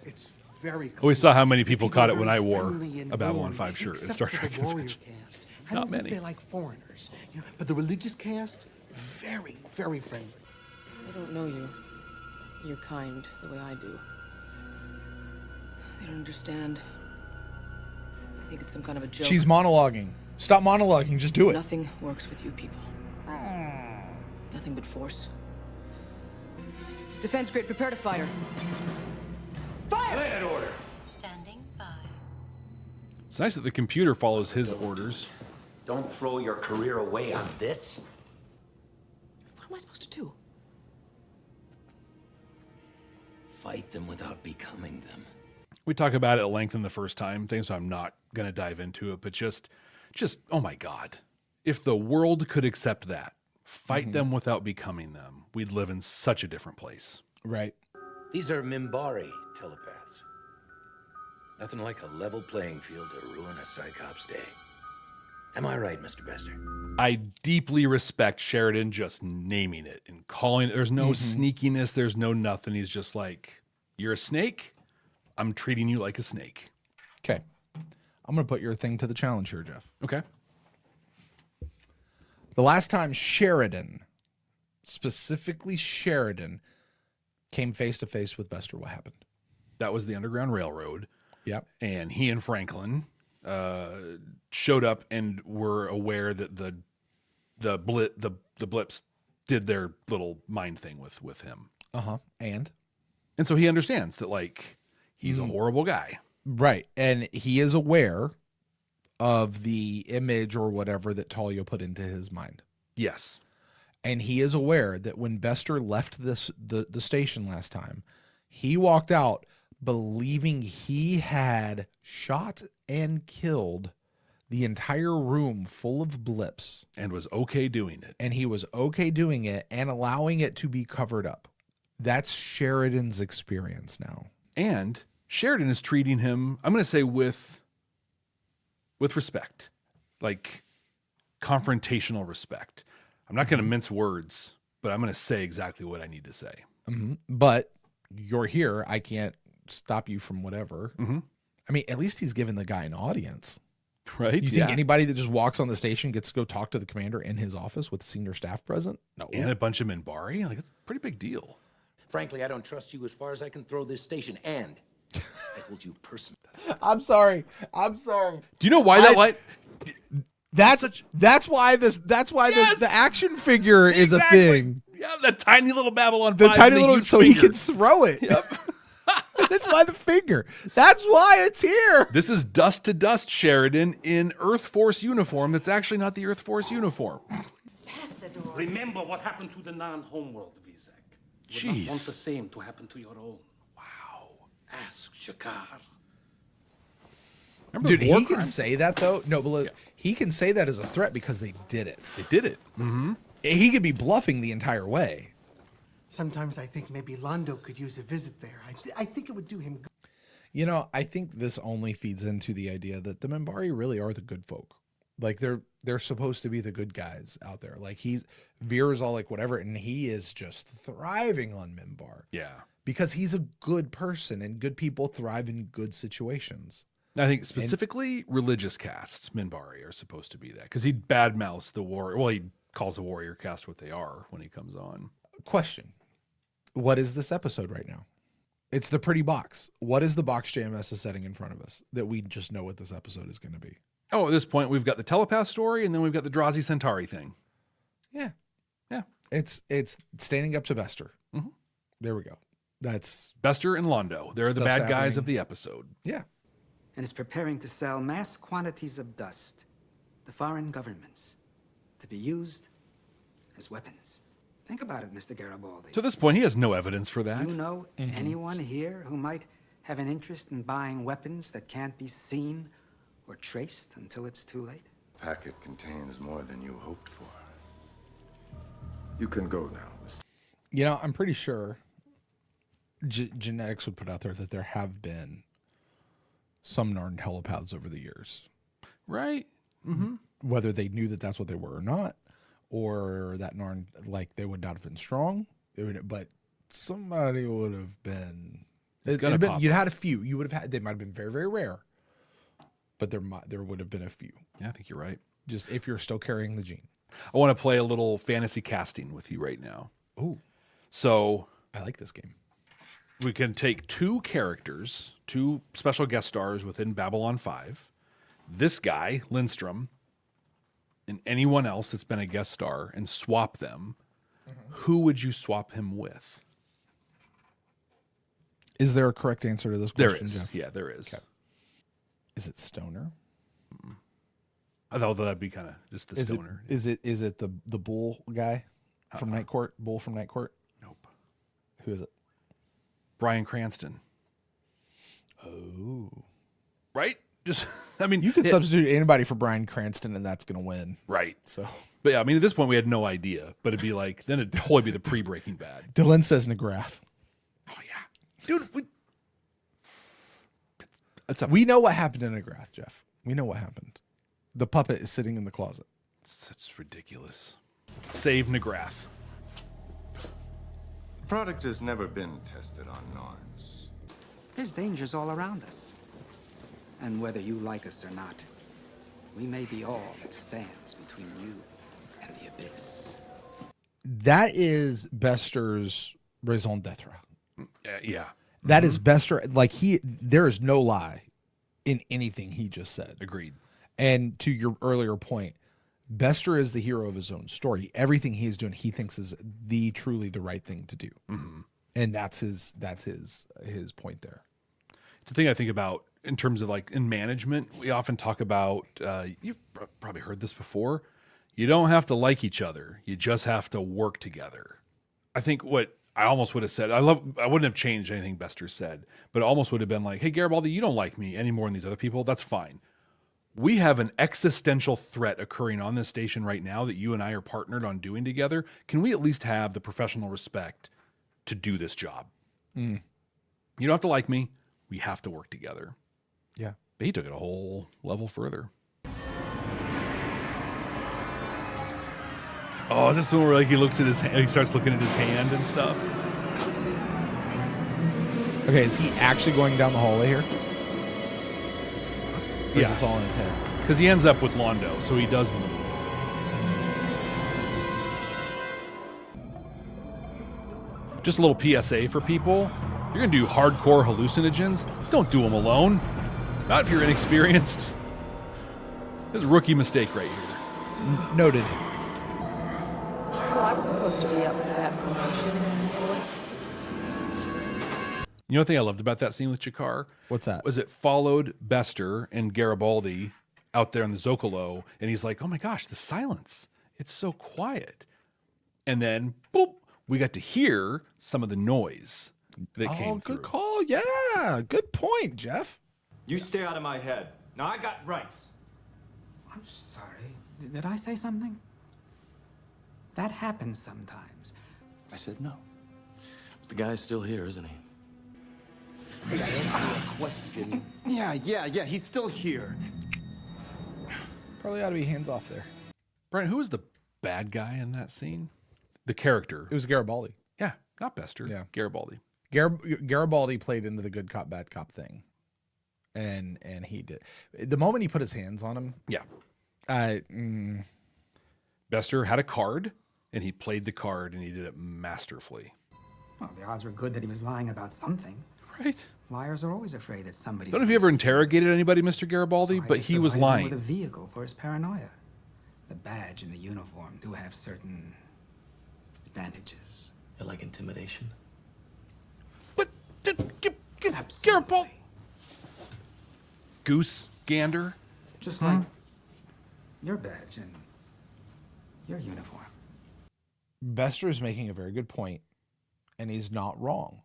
It's very cool.
We saw how many people caught it when I wore
Friendly and
a Babylon
warm,
5 shirt at
except
Star
for
Trek
the warrior
convention.
cast. I
Not
don't think
many.
they like foreigners. You know, but the religious cast, very, very friendly.
They don't know you. You're kind the way I do. They don't understand. I think it's some kind of a joke.
She's monologuing. Stop monologuing. Just do it.
Nothing works with you people. Nothing but force. Defense grid, prepare to fire. Fire!
That order.
Standing by.
It's nice that the computer follows his orders.
Don't throw your career away on this.
What am I supposed to do?
Fight them without becoming them.
We talk about it at length in the first time, things so I'm not going to dive into it, but just, oh my God. If the world could accept that, fight them without becoming them, we'd live in such a different place.
Right.
These are Minbari telepaths. Nothing like a level playing field to ruin a Cyclops day. Am I right, Mr. Bester?
I deeply respect Sheridan just naming it and calling it. There's no sneakiness. There's no nothing. He's just like, you're a snake. I'm treating you like a snake.
Okay. I'm going to put your thing to the challenge here, Jeff.
Okay.
The last time Sheridan, specifically Sheridan, came face to face with Bester, what happened?
That was the Underground Railroad.
Yep.
And he and Franklin showed up and were aware that the blips did their little mind thing with him.
And
so he understands that like he's a horrible guy.
Right. And he is aware of the image or whatever that Talia put into his mind.
Yes.
And he is aware that when Bester left the station last time, he walked out believing he had shot and killed the entire room full of blips.
And was okay doing it.
And he was okay doing it and allowing it to be covered up. That's Sheridan's experience now.
And Sheridan is treating him, I'm going to say with respect, like confrontational respect. I'm not going to mince words, but I'm going to say exactly what I need to say.
But you're here. I can't stop you from whatever. I mean, at least he's given the guy an audience.
Right?
You think anybody that just walks on the station gets to go talk to the commander in his office with senior staff present? No.
And a bunch of Minbari? Like, it's a pretty big deal.
Frankly, I don't trust you as far as I can throw this station, and I hold you personally.
I'm sorry.
Do you know why that light?
That's why the action figure is a thing.
Yeah, that tiny little Babylon 5.
The tiny little,
huge
so
finger.
he can throw it.
Yep.
That's why the finger. That's why it's here.
This is Dust to Dust Sheridan in Earth Force uniform. That's actually not the Earth Force uniform.
Remember what happened to the non-homeworld, Vizek. You would not want the same to happen to your own. Wow. Ask Shakar.
Dude, he can say that though. No, but he can say that as a threat because they did it.
They did it. Mm-hmm.
He could be bluffing the entire way.
Sometimes I think maybe Londo could use a visit there. I think it would do him good.
You know, I think this only feeds into the idea that the Minbari really are the good folk. Like they're supposed to be the good guys out there. Like Veer is all like whatever, and he is just thriving on Minbar.
Yeah.
Because he's a good person and good people thrive in good situations.
I think specifically religious casts, Minbari, are supposed to be that. Because he badmouths the warrior. Well, he calls the warrior caste what they are when he comes on.
Question. What is this episode right now? It's the pretty box. What is the box JMS is setting in front of us that we just know what this episode is going to be?
Oh, at this point, we've got the telepath story, and then we've got the Drazi Centauri thing.
Yeah.
Yeah.
It's standing up to Bester.
Mhm.
There we go. That's
Bester and Londo. They're the
Stuff's
bad guys
happening.
of the episode.
Yeah.
And is preparing to sell mass quantities of dust to foreign governments to be used as weapons. Think about it, Mr. Garibaldi.
So at this point, he has no evidence for that.
You know anyone here who might have an interest in buying weapons that can't be seen or traced until it's too late?
Packet contains more than you hoped for. You can go now, Mr.
You know, I'm pretty sure genetics would put out there that there have been some Narn telepaths over the years.
Right. Mm-hmm.
Whether they knew that that's what they were or not, or that Narn, like, they would not have been strong, but somebody would have been. You'd had a few. You would have had. They might have been very, very rare, but there would have been a few.
Yeah, I think you're right.
Just if you're still carrying the gene.
I want to play a little fantasy casting with you right now.
Ooh.
So
I like this game.
We can take two characters, two special guest stars within Babylon 5, this guy, Lindstrom, and anyone else that's been a guest star, and swap them. Who would you swap him with?
Is there a correct answer to this question,
There is.
Jeff?
Yeah, there is.
Okay. Is it Stoner?
Although that'd be kind of just the Stoner.
Is it the Bull guy from Night Court? Bull from Night Court?
Nope.
Who is it?
Bryan Cranston.
Oh.
Right? Just, I mean,
you could substitute anybody for Bryan Cranston and that's going to win.
Right.
So,
but yeah, I mean, at this point we had no idea, but it'd be like, then it'd totally be the pre-Breaking Bad.
Dylan says McGrath.
Oh yeah. Dude,
we know what happened in McGrath, Jeff. We know what happened. The puppet is sitting in the closet.
That's ridiculous. Save McGrath.
The product has never been tested on Narns.
There's dangers all around us. And whether you like us or not, we may be all that stands between you and the abyss.
That is Bester's raison d'etre.
Yeah.
That is Bester. Like, there is no lie in anything he just said.
Agreed.
And to your earlier point, Bester is the hero of his own story. Everything he is doing, he thinks is truly the right thing to do.
Mm-hmm.
And that's his point there.
It's the thing I think about in terms of, like, in management. We often talk about, you've probably heard this before, you don't have to like each other. You just have to work together. I think what I almost would have said, I wouldn't have changed anything Bester said, but it almost would have been like, hey, Garibaldi, you don't like me any more than these other people. That's fine. We have an existential threat occurring on this station right now that you and I are partnered on doing together. Can we at least have the professional respect to do this job?
Mm.
You don't have to like me. We have to work together.
Yeah.
But he took it a whole level further. Oh, is this the one where, like, he looks at his hand, he starts looking at his hand and stuff?
Okay, is he actually going down the hallway here? Or
Yeah.
is this all in his head?
Because he ends up with Londo, so he does move. Just a little PSA for people. If you're going to do hardcore hallucinogens, don't do them alone. Not if you're inexperienced. This is a rookie mistake right here.
Noted.
Well, I was supposed to be up for that promotion.
You know the thing I loved about that scene with Chikar?
What's that?
Was it followed Bester and Garibaldi out there in the Zocalo, and he's like, oh my gosh, the silence. It's so quiet. And then, boop, we got to hear some of the noise that came through.
Good call. Yeah, good point, Jeff.
You stay out of my head. Now I got rights.
I'm sorry. Did I say something? That happens sometimes.
I said no. But the guy's still here, isn't he?
Question. Yeah, he's still here.
Probably ought to be hands off there.
Brent, who was the bad guy in that scene? The character.
It was Garibaldi.
Yeah, not Bester.
Yeah.
Garibaldi.
Garibaldi played into the good cop, bad cop thing. And he did. The moment he put his hands on him.
Yeah. Bester had a card, and he played the card, and he did it masterfully.
Well, the odds were good that he was lying about something.
Right.
Liars are always afraid that somebody's...
Don't know if you ever interrogated anybody, Mr. Garibaldi, but he was lying.
With a vehicle for his paranoia. The badge and the uniform do have certain advantages.
You like intimidation?
Garibaldi. Goose gander.
Just like your badge and your uniform.
Bester is making a very good point, and he's not wrong.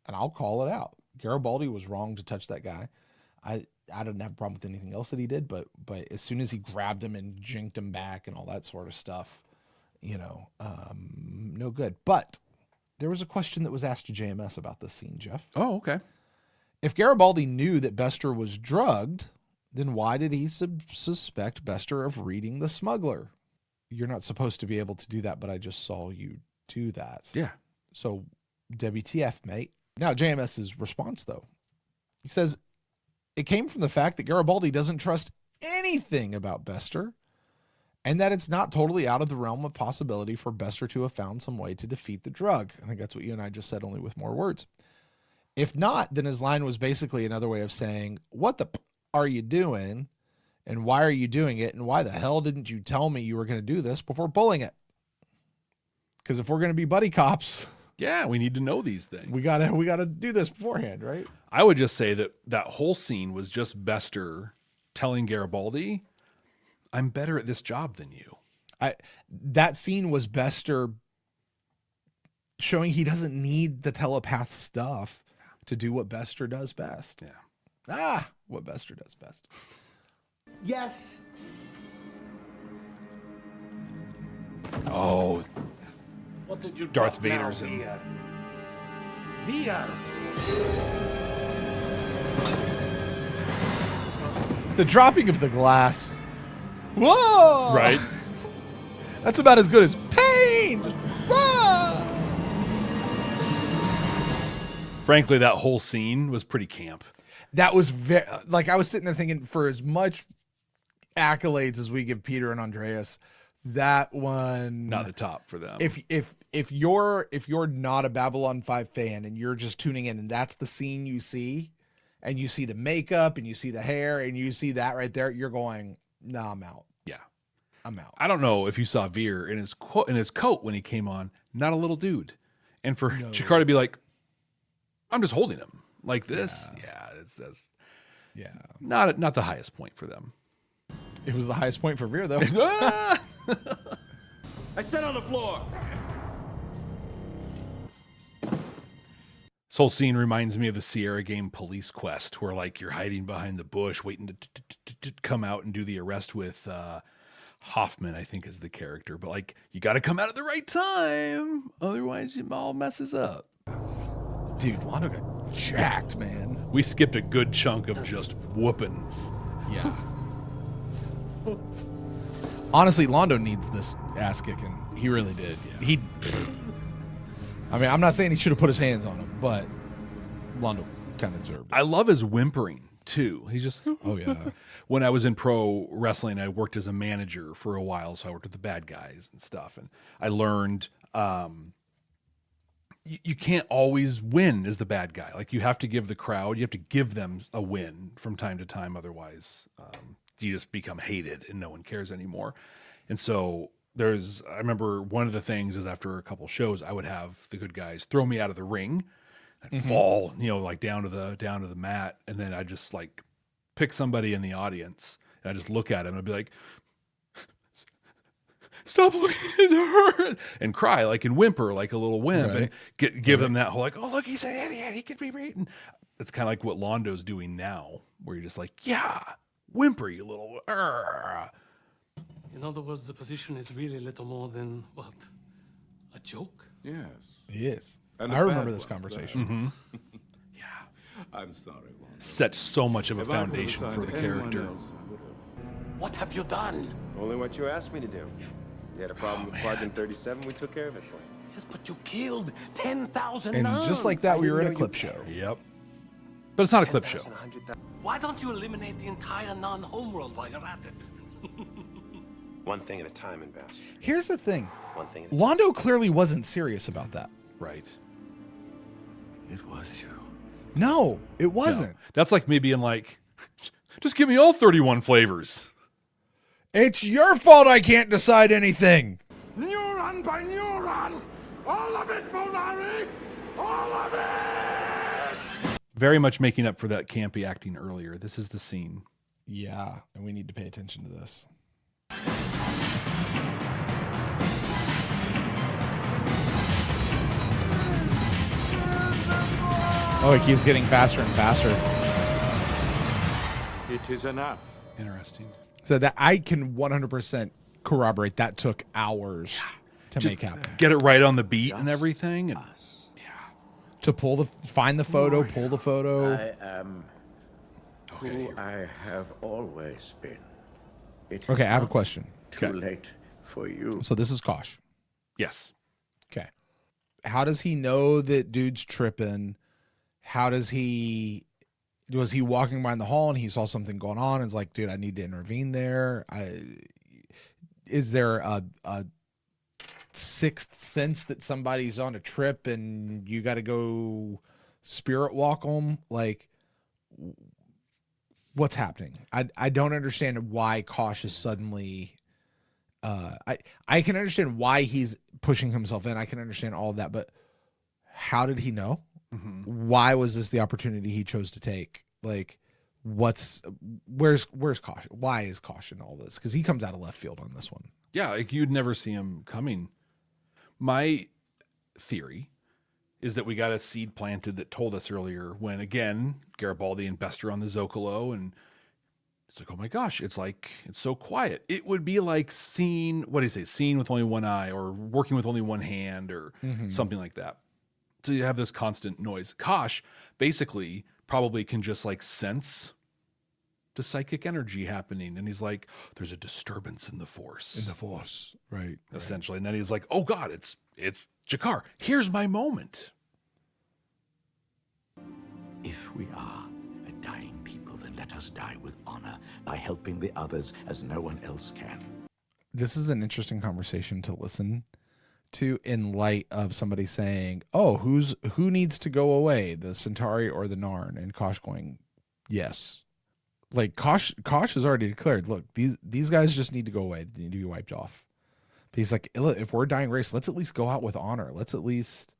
And I'll call it out. Garibaldi was wrong to touch that guy. I didn't have a problem with anything else that he did, but as soon as he grabbed him and jinked him back and all that sort of stuff, no good. But there was a question that was asked to JMS about this scene, Jeff.
Oh, okay.
If Garibaldi knew that Bester was drugged, then why did he suspect Bester of reading the smuggler? You're not supposed to be able to do that, but I just saw you do that.
Yeah.
So WTF, mate. Now, JMS's response, though. He says, it came from the fact that Garibaldi doesn't trust anything about Bester, and that it's not totally out of the realm of possibility for Bester to have found some way to defeat the drug. I think that's what you and I just said, only with more words. If not, then his line was basically another way of saying, what the are you doing, and why are you doing it, and why the hell didn't you tell me you were going to do this before pulling it? Because if we're going to be buddy cops...
Yeah, we need to know these things.
We gotta do this beforehand, right?
I would just say that whole scene was just Bester telling Garibaldi, I'm better at this job than you.
That scene was Bester showing he doesn't need the telepath stuff to do what Bester does best.
Yeah.
What Bester does best.
Yes.
Oh.
What did you
Darth
drop
Vader's
now,
in.
VR.
The dropping of the glass. Whoa!
Right.
That's about as good as pain. Just, whoa!
Frankly, that whole scene was pretty camp.
That was very, like, I was sitting there thinking, for as much accolades as we give Peter and Andreas, that one
Not the top for them.
If you're not a Babylon 5 fan and you're just tuning in and that's the scene you see, and you see the makeup and you see the hair and you see that right there, you're going, nah, I'm out.
Yeah.
I'm out.
I don't know if you saw Veer in his coat when he came on, not a little dude. And for Chikar to be like, I'm just holding him like this. Yeah, that's not the highest point for them.
It was the highest point for Veer, though.
I sit on the floor.
This whole scene reminds me of the Sierra game Police Quest, where like you're hiding behind the bush, waiting to come out and do the arrest with Hoffman, I think is the character. But like you got to come out at the right time, otherwise it all messes up.
Dude, Londo got jacked, man.
We skipped a good chunk of just whooping.
Yeah. Honestly, Londo needs this ass kicking. He really did. Yeah. I mean, I'm not saying he should have put his hands on him, but Londo kind of deserved it.
I love his whimpering too. He's just,
oh yeah.
When I was in pro wrestling, I worked as a manager for a while, so I worked with the bad guys and stuff, and I learned you can't always win as the bad guy. Like you have to give the crowd, you have to give them a win from time to time, otherwise you just become hated and no one cares anymore. And so I remember one of the things is after a couple shows, I would have the good guys throw me out of the ring. I'd fall, like down to the mat, and then I'd just like pick somebody in the audience and I just look at him and I'd be like, stop looking at her, and cry like and whimper like a little wimp,
right.
And give them that whole like, oh look, he's an idiot, he could be beaten. It's kind of like what Londo's doing now, where you're just like, yeah, whimper, you little.
In other words, the position is really little more than what? A joke?
Yes.
Yes.
And
I
a
remember
bad
this
one,
conversation.
Yeah.
I'm sorry, Londo.
Sets so much of a
If I would've
foundation for the
assigned anyone
character.
else, I would've.
What have you done?
Only what you asked me to do. You had a problem with Quadrant 37, we took care of it for you.
Yes, but you killed 10,000
And
nuns.
just like that, we were in a clip show.
Yep. But it's not a clip show.
Why don't you eliminate the entire non-homeworld while you're at it?
One thing at a time, Ambassador.
Here's the thing.
One thing at a time.
Londo clearly wasn't serious about that.
Right.
It was you.
No, it wasn't.
No. That's like me being like, just give me all 31 flavors.
It's your fault I can't decide anything.
Neuron by neuron. All of it, Molari. All of it.
Very much making up for that campy acting earlier. This is the scene.
Yeah, and we need to pay attention to this. Oh, it keeps getting faster and faster.
It is enough.
Interesting.
So that I can 100% corroborate that took hours to make happen.
Get it right on the beat and everything. And,
to find the photo, pull the photo.
I am who I have always been. It is
Okay, I have a
not
question.
Too late for you.
So this is Kosh.
Yes.
Okay. How does he know that dude's tripping? How does he... Was he walking by in the hall and he saw something going on and is like, dude, I need to intervene there? Is there a sixth sense that somebody's on a trip and you got to go spirit walk them? Like, what's happening? I don't understand why Kosh is suddenly... I can understand why he's pushing himself in. I can understand all of that, but how did he know? Mm-hmm. Why was this the opportunity he chose to take? Like, where's Caution? Why is Caution all this? Because he comes out of left field on this one.
Yeah, like you'd never see him coming. My theory is that we got a seed planted that told us earlier when, again, Garibaldi and Bester on the Zocalo, and it's like, oh my gosh, it's so quiet. It would be like seeing with only one eye or working with only one hand or something like that. So you have this constant noise. Kosh basically probably can just like sense the psychic energy happening. And he's like, there's a disturbance in the force.
Right.
Essentially. And then he's like, oh God, it's G'Kar. Here's my moment.
If we are a dying people, then let us die with honor by helping the others as no one else can.
This is an interesting conversation to listen to in light of somebody saying, oh, who needs to go away, the Centauri or the Narn? And Kosh going, yes. Like Kosh has already declared, look, these guys just need to go away. They need to be wiped off. But he's like, look, if we're a dying race, let's at least go out with honor. Let's at least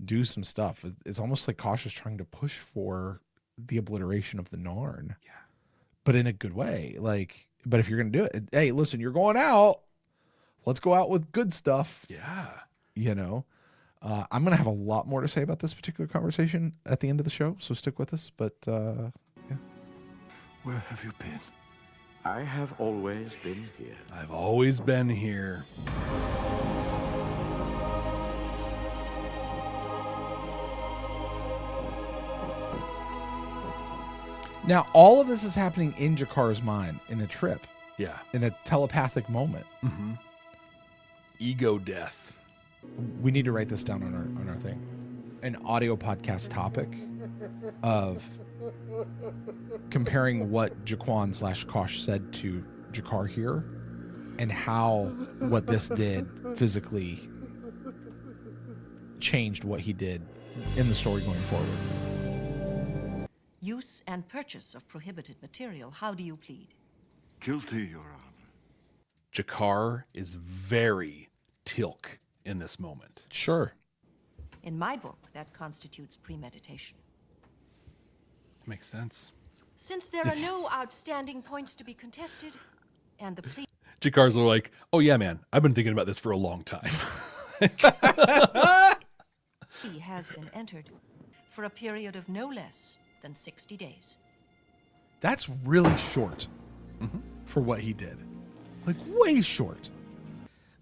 do some stuff. It's almost like Kosh is trying to push for the obliteration of the Narn. Yeah. But in a good way. Like, but if you're going to do it, hey, listen, you're going out. Let's go out with good stuff.
Yeah.
You know, I'm going to have a lot more to say about this particular conversation at the end of the show. So stick with us. But, yeah.
Where have you been?
I have always been here.
I've always been here.
Now, all of this is happening in G'Kar's mind in a trip.
Yeah.
In a telepathic moment.
Mm-hmm. Ego death.
We need to write this down on our thing. An audio podcast topic of comparing what Jaquan/Kosh said to G'Kar here and how what this did physically changed what he did in the story going forward.
Use and purchase of prohibited material. How do you plead?
Guilty, Your Honor.
G'Kar is very Tilk in this moment.
Sure.
In my book, that constitutes premeditation.
Makes sense.
Since there are no outstanding points to be contested, and the plea...
G'Kar's like, oh yeah, man, I've been thinking about this for a long time.
He has been entered for a period of no less than 60 days.
That's really short for what he did. Like, way short.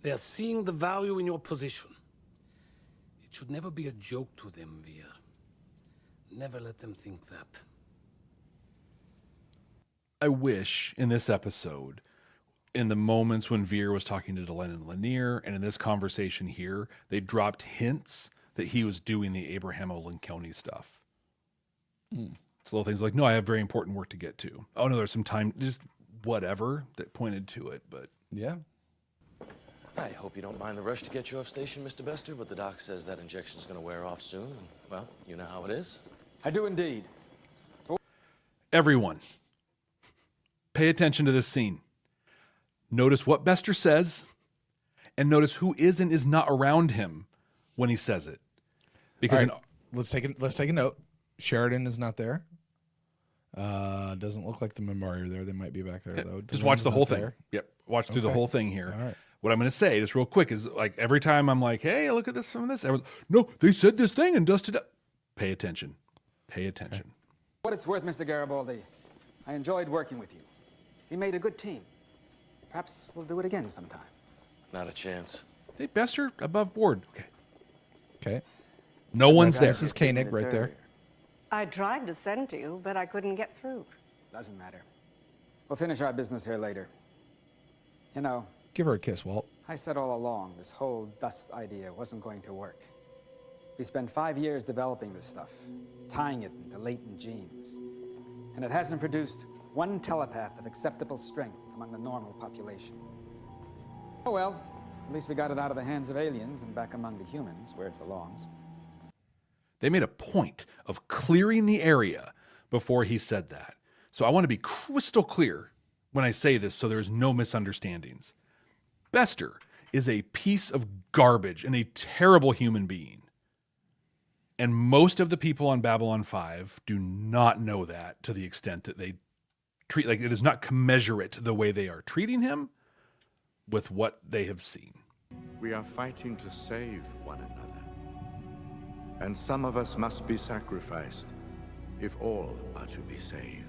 They are seeing the value in your position. It should never be a joke to them, Veer. Never let them think that.
I wish in this episode, in the moments when Veer was talking to Delenn and Lanier, and in this conversation here, they dropped hints that he was doing the Abraham Lincoln stuff. It's little things like, no, I have very important work to get to. Oh no, there's some time, just whatever that pointed to it, but
yeah.
I hope you don't mind the rush to get you off station, Mr. Bester, but the doc says that injection's gonna wear off soon, and, well, you know how it is.
I do indeed.
Everyone, pay attention to this scene. Notice what Bester says, and notice who is and is not around him when he says it. Because
let's take a note. Sheridan is not there. Doesn't look like the Memari are there. They might be back there though.
Just watch the whole thing. Yep, watch through the whole thing here.
All right.
What I'm going to say, just real quick, is like every time I'm like, "Hey, look at this from this," everyone's, no, they said this thing and dusted up. Pay attention. Pay attention.
What it's worth, Mr. Garibaldi, I enjoyed working with you. We made a good team. Perhaps we'll do it again sometime.
Not a chance.
Hey, Bester, above board. Okay.
Okay.
No one's there.
This is Koenig right there.
I tried to send to you, but I couldn't get through.
Doesn't matter. We'll finish our business here later. You know,
Give her a kiss, Walt.
I said all along this whole dust idea wasn't going to work. We spent 5 years developing this stuff, tying it into latent genes. And it hasn't produced one telepath of acceptable strength among the normal population. Oh well, at least we got it out of the hands of aliens and back among the humans where it belongs.
They made a point of clearing the area before he said that. So I want to be crystal clear when I say this so there's no misunderstandings. Bester is a piece of garbage and a terrible human being. And most of the people on Babylon 5 do not know that to the extent that they treat, like it is not commensurate the way they are treating him with what they have seen.
We are fighting to save one another. And some of us must be sacrificed if all are to be saved.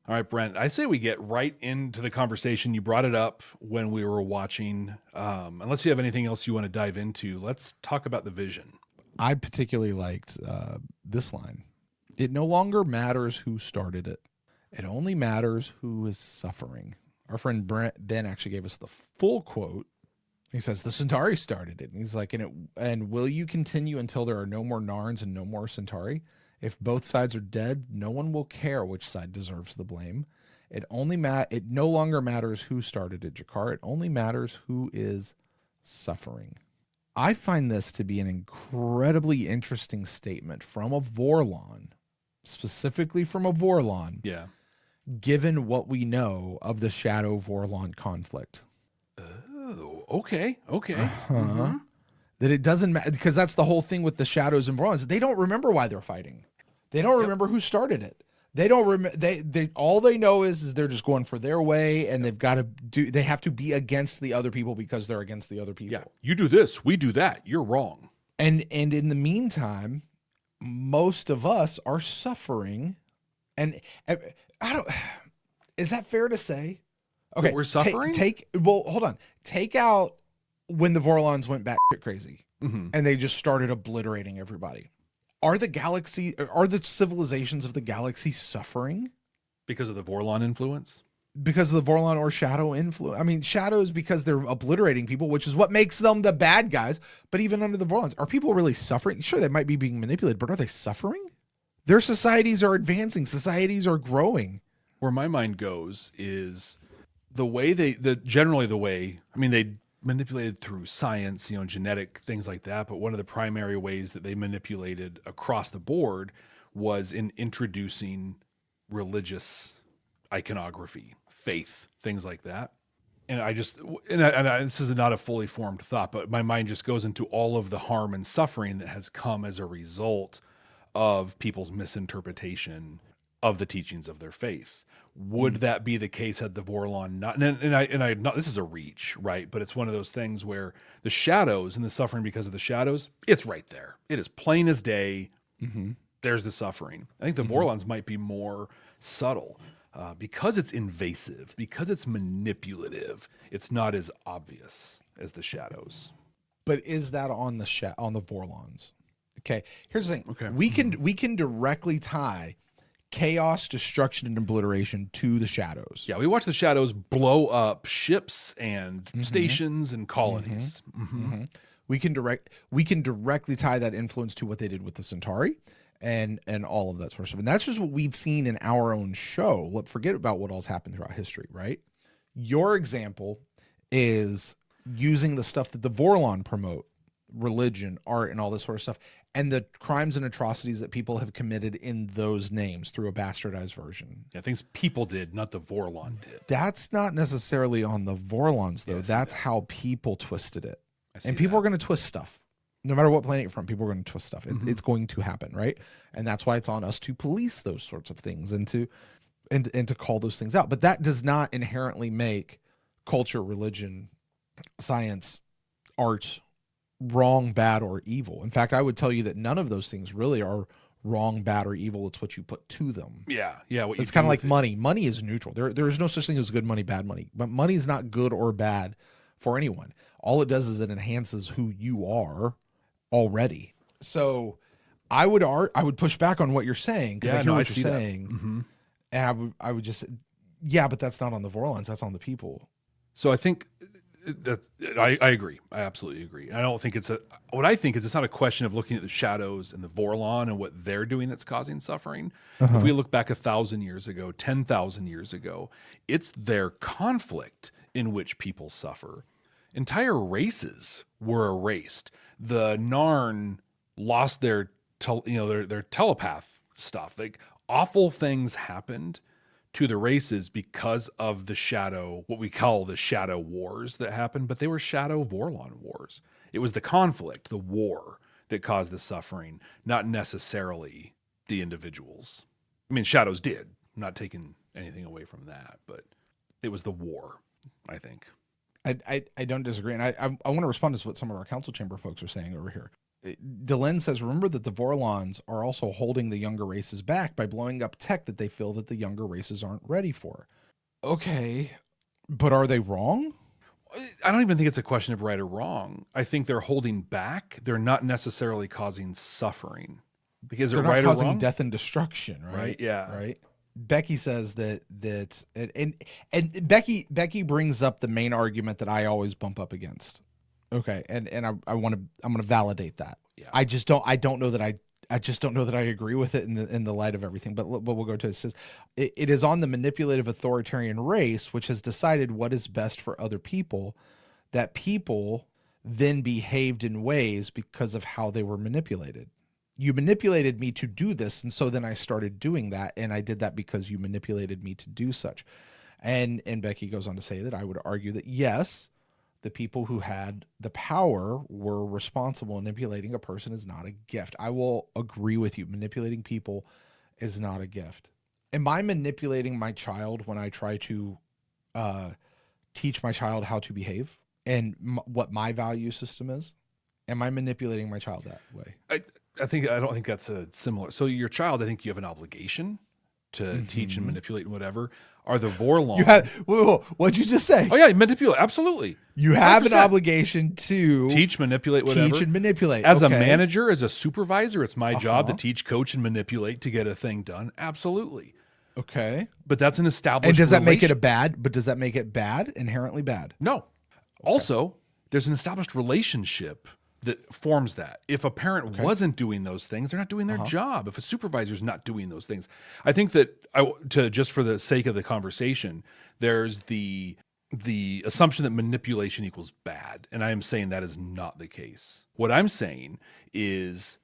All right, Brent, I say we get right into the conversation. You brought it up when we were watching. Unless you have anything else you want to dive into, let's talk about the vision.
I particularly liked this line. It no longer matters who started it. It only matters who is suffering. Our friend Ben actually gave us the full quote. He says, the Centauri started it. And he's like, and will you continue until there are no more Narns and no more Centauri? If both sides are dead, no one will care which side deserves the blame. It no longer matters who started it, Jakar. It only matters who is suffering. I find this to be an incredibly interesting statement from a Vorlon, specifically from a Vorlon.
Yeah.
Given what we know of the Shadow Vorlon conflict.
Oh, okay.
Uh-huh. That it doesn't matter, because that's the whole thing with the Shadows and Vorlons. They don't remember why they're fighting. They don't remember who started it. They don't remember. They all they know is they're just going for their way, and they have to be against the other people because they're against the other people.
Yeah, you do this, we do that. You're wrong.
And in the meantime, most of us are suffering, and I don't. Is that fair to say? Okay,
we're suffering.
Hold on. Take out when the Vorlons went batshit crazy, and they just started obliterating everybody. Are the civilizations of the galaxy suffering?
Because of the Vorlon influence?
Because of the Vorlon or Shadow influence. I mean, Shadows because they're obliterating people, which is what makes them the bad guys. But even under the Vorlons, are people really suffering? Sure, they might be being manipulated, but are they suffering? Their societies are advancing. Societies are growing.
Where my mind goes is the way they manipulated through science, genetic things like that. But one of the primary ways that they manipulated across the board was in introducing religious iconography, faith, things like that. And this is not a fully formed thought, but my mind just goes into all of the harm and suffering that has come as a result of people's misinterpretation of the teachings of their faith. Would that be the case had the Vorlon not? This is a reach, right? But it's one of those things where the shadows and the suffering because of the shadows, it's right there. It is plain as day. There's the suffering. I think the Vorlons might be more subtle because it's invasive, because it's manipulative. It's not as obvious as the shadows.
But is that on the Vorlons? Okay. Here's the thing.
Okay.
We can directly tie chaos, destruction, and obliteration to the shadows.
Yeah, we watch the shadows blow up ships and stations and colonies.
We can directly tie that influence to what they did with the Centauri, and all of that sort of stuff. And that's just what we've seen in our own show. Forget about what all's happened throughout history, right? Your example is using the stuff that the Vorlon promote, religion, art, and all this sort of stuff, and the crimes and atrocities that people have committed in those names through a bastardized version.
Yeah, things people did, not the Vorlon did.
That's not necessarily on the Vorlons, though. That's how people twisted it. And people are going to twist stuff. No matter what planet you're from, people are going to twist stuff. It's going to happen, right? And that's why it's on us to police those sorts of things and to call those things out. But that does not inherently make culture, religion, science, art wrong, bad, or evil. In fact, I would tell you that none of those things really are wrong, bad, or evil. It's what you put to them.
Yeah.
It's kind of like money. Money is neutral. There is no such thing as good money, bad money. But money is not good or bad for anyone. All it does is it enhances who you are already. So I would push back on what you're saying, because I hear what you're saying. And I would just, but that's not on the Vorlons. That's on the people.
So I think I agree. I absolutely agree. I don't think it's not a question of looking at the shadows and the Vorlon and what they're doing that's causing suffering. If we look back 1,000 years ago, 10,000 years ago, it's their conflict in which people suffer. Entire races were erased. The Narn lost their telepath stuff. Like, awful things happened to the races because of the shadow, what we call the shadow wars that happened, but they were shadow Vorlon wars. It was the conflict, the war, that caused the suffering, not necessarily the individuals. I mean, shadows did. I'm not taking anything away from that, but it was the war, I think.
I don't disagree. And I want to respond to what some of our council chamber folks are saying over here. Delenn says, remember that the Vorlons are also holding the younger races back by blowing up tech that they feel that the younger races aren't ready for. Okay, but are they wrong?
I don't even think it's a question of right or wrong. I think they're holding back. They're not necessarily causing suffering. Because they're right or wrong?
Causing death and destruction, right?
Right, yeah.
Right. Becky says that and Becky brings up the main argument that I always bump up against. Okay, and I'm gonna validate that.
Yeah.
I don't know that I agree with it in the light of everything. But we'll go to it. It says it is on the manipulative authoritarian race which has decided what is best for other people, that people then behaved in ways because of how they were manipulated. You manipulated me to do this, and so then I started doing that, and I did that because you manipulated me to do such. And Becky goes on to say that I would argue that yes, the people who had the power were responsible. Manipulating a person is not a gift. I will agree with you. Manipulating people is not a gift. Am I manipulating my child when I try to teach my child how to behave and what my value system is? Am I manipulating my child that way?
I don't think that's a similar. So your child, I think you have an obligation to teach and manipulate and whatever. Are the Vorlon?
What'd you just say?
Oh yeah, manipulate. Absolutely.
You have 100%. An obligation to
teach, manipulate, whatever.
Teach and manipulate.
As a manager, as a supervisor, it's my job to teach, coach, and manipulate to get a thing done. Absolutely.
Okay.
But that's an established.
And does that make it does that make it bad? Inherently bad?
No. Okay. Also, there's an established relationship that forms that. If a parent wasn't doing those things, they're not doing their job. If a supervisor's not doing those things, I think that just for the sake of the conversation, there's the assumption that manipulation equals bad. And I am saying that is not the case. What I'm saying is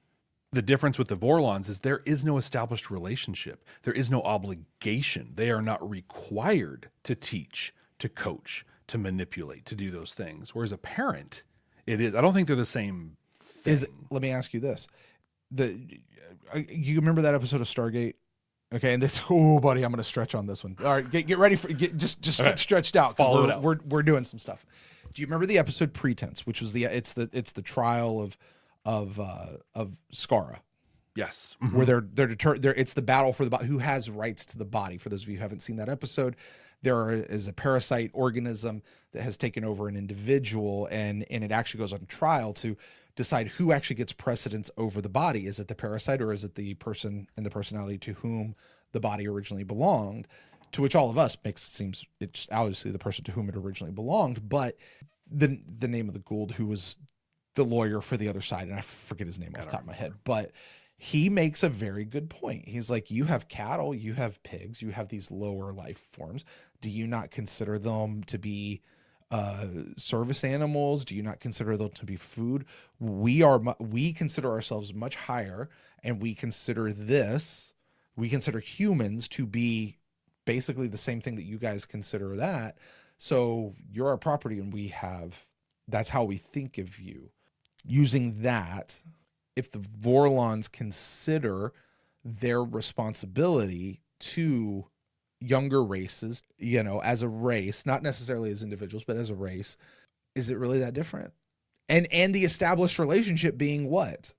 the difference with the Vorlons is there is no established relationship. There is no obligation. They are not required to teach, to coach, to manipulate, to do those things. Whereas a parent, it is. I don't think they're the same thing.
Let me ask you this. You remember that episode of Stargate? Okay, and this, buddy, I'm going to stretch on this one. All right, get ready for just get stretched out.
Follow it out.
We're doing some stuff. Do you remember the episode Pretense, which was it's the trial of Skara?
Yes.
Mm-hmm. Where it's the battle for the body. Who has rights to the body? For those of you who haven't seen that episode, there is a parasite organism that has taken over an individual, and it actually goes on trial to decide who actually gets precedence over the body. Is it the parasite, or is it the person and the personality to whom the body originally belonged? To which all of us seems it's obviously the person to whom it originally belonged, but the name of the Gould, who was the lawyer for the other side, and I forget his name off the top of my head, but he makes a very good point. He's like, you have cattle, you have pigs, you have these lower life forms. Do you not consider them to be service animals? Do you not consider them to be food? We consider ourselves much higher, and we consider humans to be basically the same thing that you guys consider that. So you're our property, and that's how we think of you. Using that, if the Vorlons consider their responsibility to younger races, as a race, not necessarily as individuals, but as a race, is it really that different? And the established relationship being what?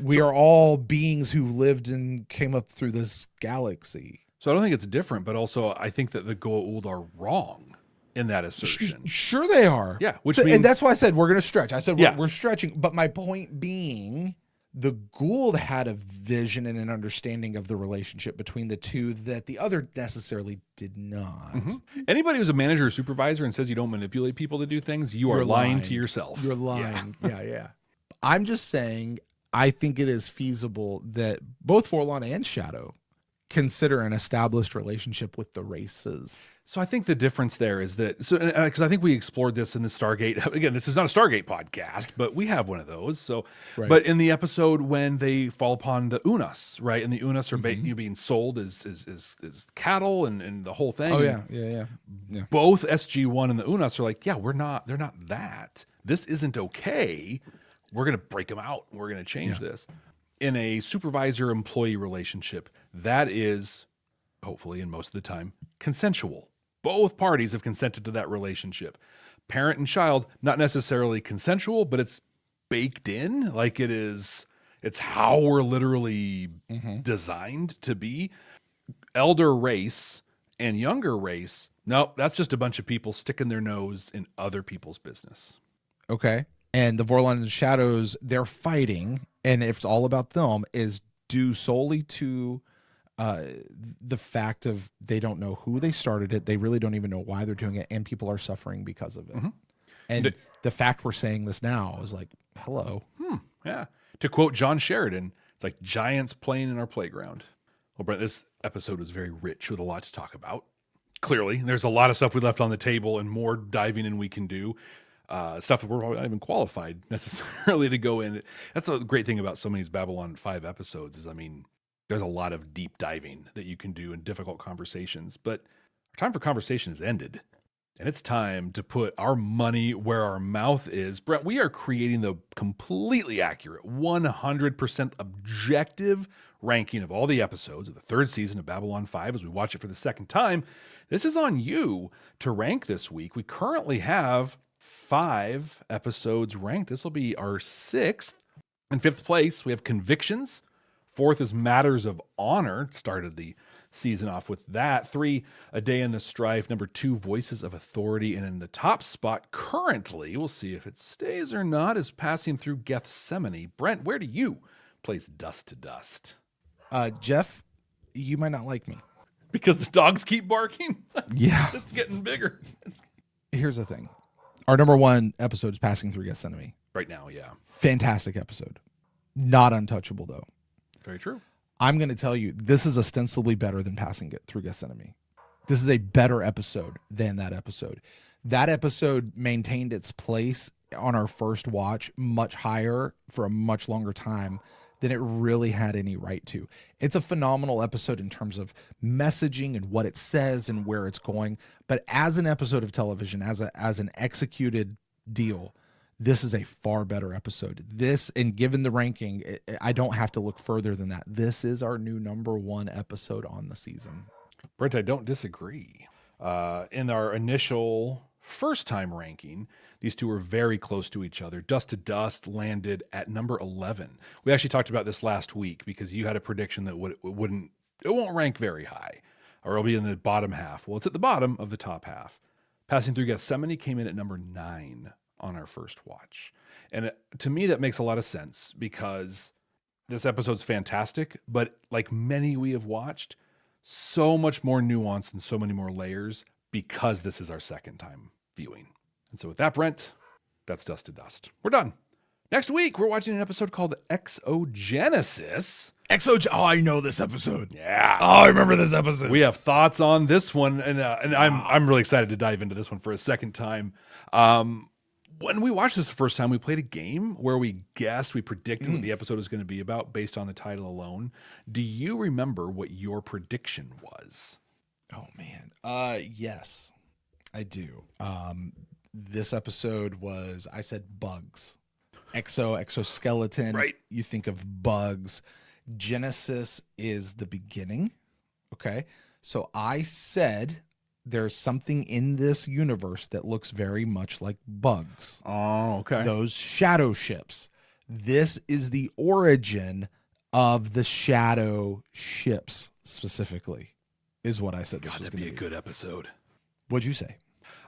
We are all beings who lived and came up through this galaxy.
So I don't think it's different, but also I think that the Goa'uld are wrong in that assertion.
Sure they are.
Yeah, which means...
And that's why I said we're going to stretch. I said we're stretching. But my point being, the Goa'uld had a vision and an understanding of the relationship between the two that the other necessarily did not.
Mm-hmm. Anybody who's a manager or supervisor and says you don't manipulate people to do things, you're lying to yourself.
You're lying. Yeah. I'm just saying, I think it is feasible that both Vorlon and Shadow consider an established relationship with the races.
So I think the difference there is that, because I think we explored this in the Stargate. Again, this is not a Stargate podcast, but we have one of those. So,
Right.
But in the episode when they fall upon the Unas, right, and the Unas are being sold as cattle and the whole thing.
Oh yeah.
Both SG1 and the Unas are like, they're not that. This isn't okay. We're going to break them out. We're going to change this. In a supervisor-employee relationship, that is, hopefully and most of the time, consensual. Both parties have consented to that relationship. Parent and child, not necessarily consensual, but it's baked in. Like it's how we're literally designed to be. Elder race and younger race, no, that's just a bunch of people sticking their nose in other people's business.
Okay. And the Vorlon and Shadows, they're fighting, and if it's all about them, is due solely to the fact of they don't know who they started it. They really don't even know why they're doing it, and people are suffering because of it. And the fact we're saying this now is like, hello.
Yeah. To quote John Sheridan, it's like giants playing in our playground. Well, Brent, this episode was very rich with a lot to talk about. Clearly, there's a lot of stuff we left on the table and more diving in we can do. Stuff that we're probably not even qualified necessarily to go in. That's a great thing about so many of these Babylon 5 episodes is, there's a lot of deep diving that you can do in difficult conversations. But our time for conversation has ended. And it's time to put our money where our mouth is. Brent, we are creating the completely accurate, 100% objective ranking of all the episodes of the third season of Babylon 5 as we watch it for the second time. This is on you to rank this week. We currently have 5 episodes ranked. This will be our 6th. In 5th place, we have Convictions. 4th is Matters of Honor. Started the season off with that. 3, A Day in the Strife. Number 2, Voices of Authority. And in the top spot currently, we'll see if it stays or not, is Passing Through Gethsemane. Brent, where do you place Dust to Dust?
Jeff, you might not like me.
Because the dogs keep barking?
Yeah.
It's getting bigger.
Here's the thing. Our number 1 episode is Passing Through Gethsemane.
Right now, yeah.
Fantastic episode. Not untouchable, though.
Very true.
I'm going to tell you, this is ostensibly better than Passing Through Gethsemane. This is a better episode than that episode. That episode maintained its place on our first watch much higher for a much longer time than it really had any right to. It's a phenomenal episode in terms of messaging and what it says and where it's going. But as an episode of television, as an executed deal, this is a far better episode. This, and given the ranking, I don't have to look further than that. This is our new number 1 episode on the season.
Brent, I don't disagree. In our initial first-time ranking, these two were very close to each other. Dust to Dust landed at number 11. We actually talked about this last week because you had a prediction that it won't rank very high, or it'll be in the bottom half. Well, it's at the bottom of the top half. Passing Through Gethsemane came in at number 9 on our first watch. And to me, that makes a lot of sense because this episode's fantastic, but like many we have watched, so much more nuance and so many more layers because this is our second time viewing. And so with that, Brent, that's Dust to Dust. We're done. Next week, we're watching an episode called Exogenesis.
Oh, I know this episode.
Yeah.
Oh, I remember this episode.
We have thoughts on this one, and I'm really excited to dive into this one for a second time. When we watched this the first time, we played a game where we predicted what the episode was going to be about based on the title alone. Do you remember what your prediction was?
Oh man. Yes, I do. This episode was, I said bugs. Exoskeleton.
Right.
You think of bugs. Genesis is the beginning. Okay. So I said there's something in this universe that looks very much like bugs.
Oh, okay.
Those shadow ships. This is the origin of the shadow ships specifically, is what I said. This was
That'd be a good episode.
What'd you say?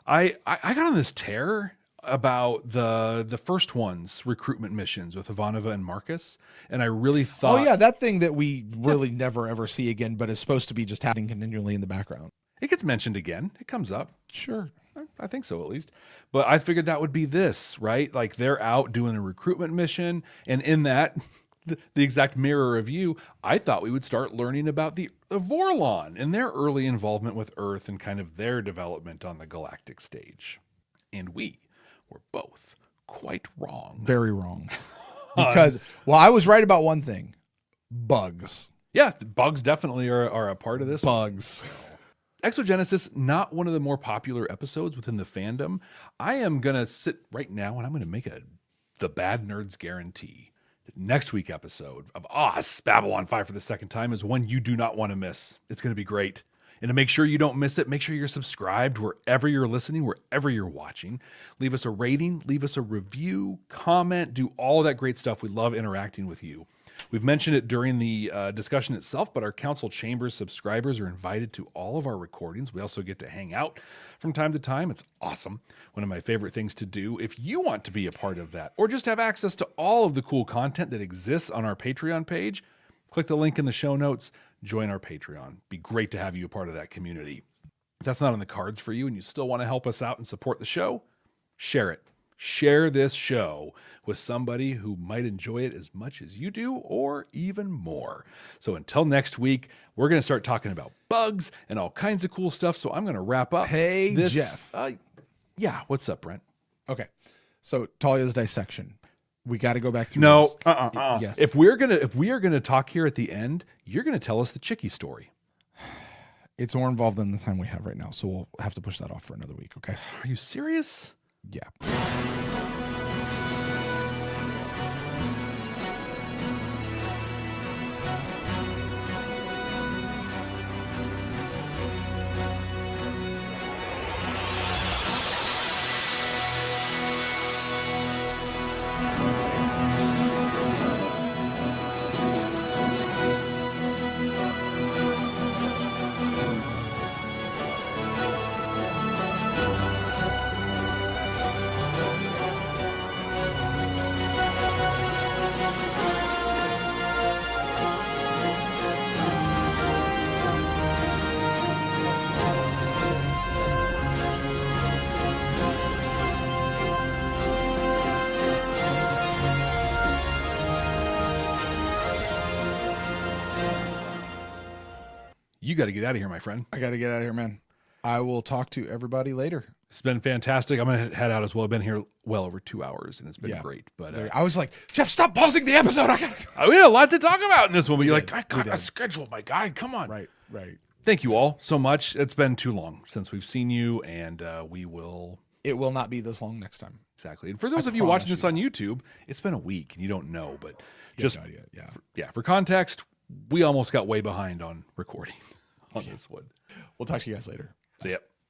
I got on this tear about the first one's recruitment missions with Ivanova and Marcus, and I really thought,
Oh yeah, that thing that we really never ever see again, but is supposed to be just happening continually in the background.
it gets mentioned again. It comes up.
Sure.
I think so, at least. But I figured that would be this, right? Like they're out doing a recruitment mission, and in that, the exact mirror of you, I thought we would start learning about the Vorlon and their early involvement with Earth and kind of their development on the galactic stage. And we were both quite wrong.
Very wrong. Because, well, I was right about one thing. Bugs.
Yeah, bugs definitely are a part of this.
Bugs.
Exogenesis, not one of the more popular episodes within the fandom. I am going to sit right now and I'm going to make the Bad Nerds guarantee. The next week episode of Us, Babylon 5 for the second time, is one you do not want to miss. It's going to be great. And to make sure you don't miss it, make sure you're subscribed wherever you're listening, wherever you're watching. Leave us a rating, leave us a review, comment, do all that great stuff. We love interacting with you. We've mentioned it during the discussion itself, but our Council Chambers subscribers are invited to all of our recordings. We also get to hang out from time to time. It's awesome. One of my favorite things to do. If you want to be a part of that or just have access to all of the cool content that exists on our Patreon page, click the link in the show notes, join our Patreon. Be great to have you a part of that community. If that's not on the cards for you and you still want to help us out and support the show, share it. Share this show with somebody who might enjoy it as much as you do or even more. So until next week, we're going to start talking about bugs and all kinds of cool stuff. So I'm going to wrap up.
Hey,
this,
Jeff.
Yeah, what's up, Brent?
Okay. So Talia's dissection. We got to go back through.
No,
those. Yes.
If we are gonna talk here at the end, you're gonna tell us the Chickie story.
It's more involved than the time we have right now, so we'll have to push that off for another week. Okay.
Are you serious?
Yeah.
You got to get out of here, my friend.
I got to get out of here, man. I will talk to everybody later.
It's been fantastic. I'm going to head out as well. I've been here well over 2 hours, and it's been great. But
I was like, Jeff, stop pausing the episode.
We had a lot to talk about in this one, but you're like, I got a schedule, my guy. Come on.
Right.
Thank you all so much. It's been too long since we've seen you, and we will...
It will not be this long next time.
Exactly. And for those of you watching this on YouTube, it's been a week, and you don't know, but just... For context, we almost got way behind on recording on this one.
We'll talk to you guys later.
See ya.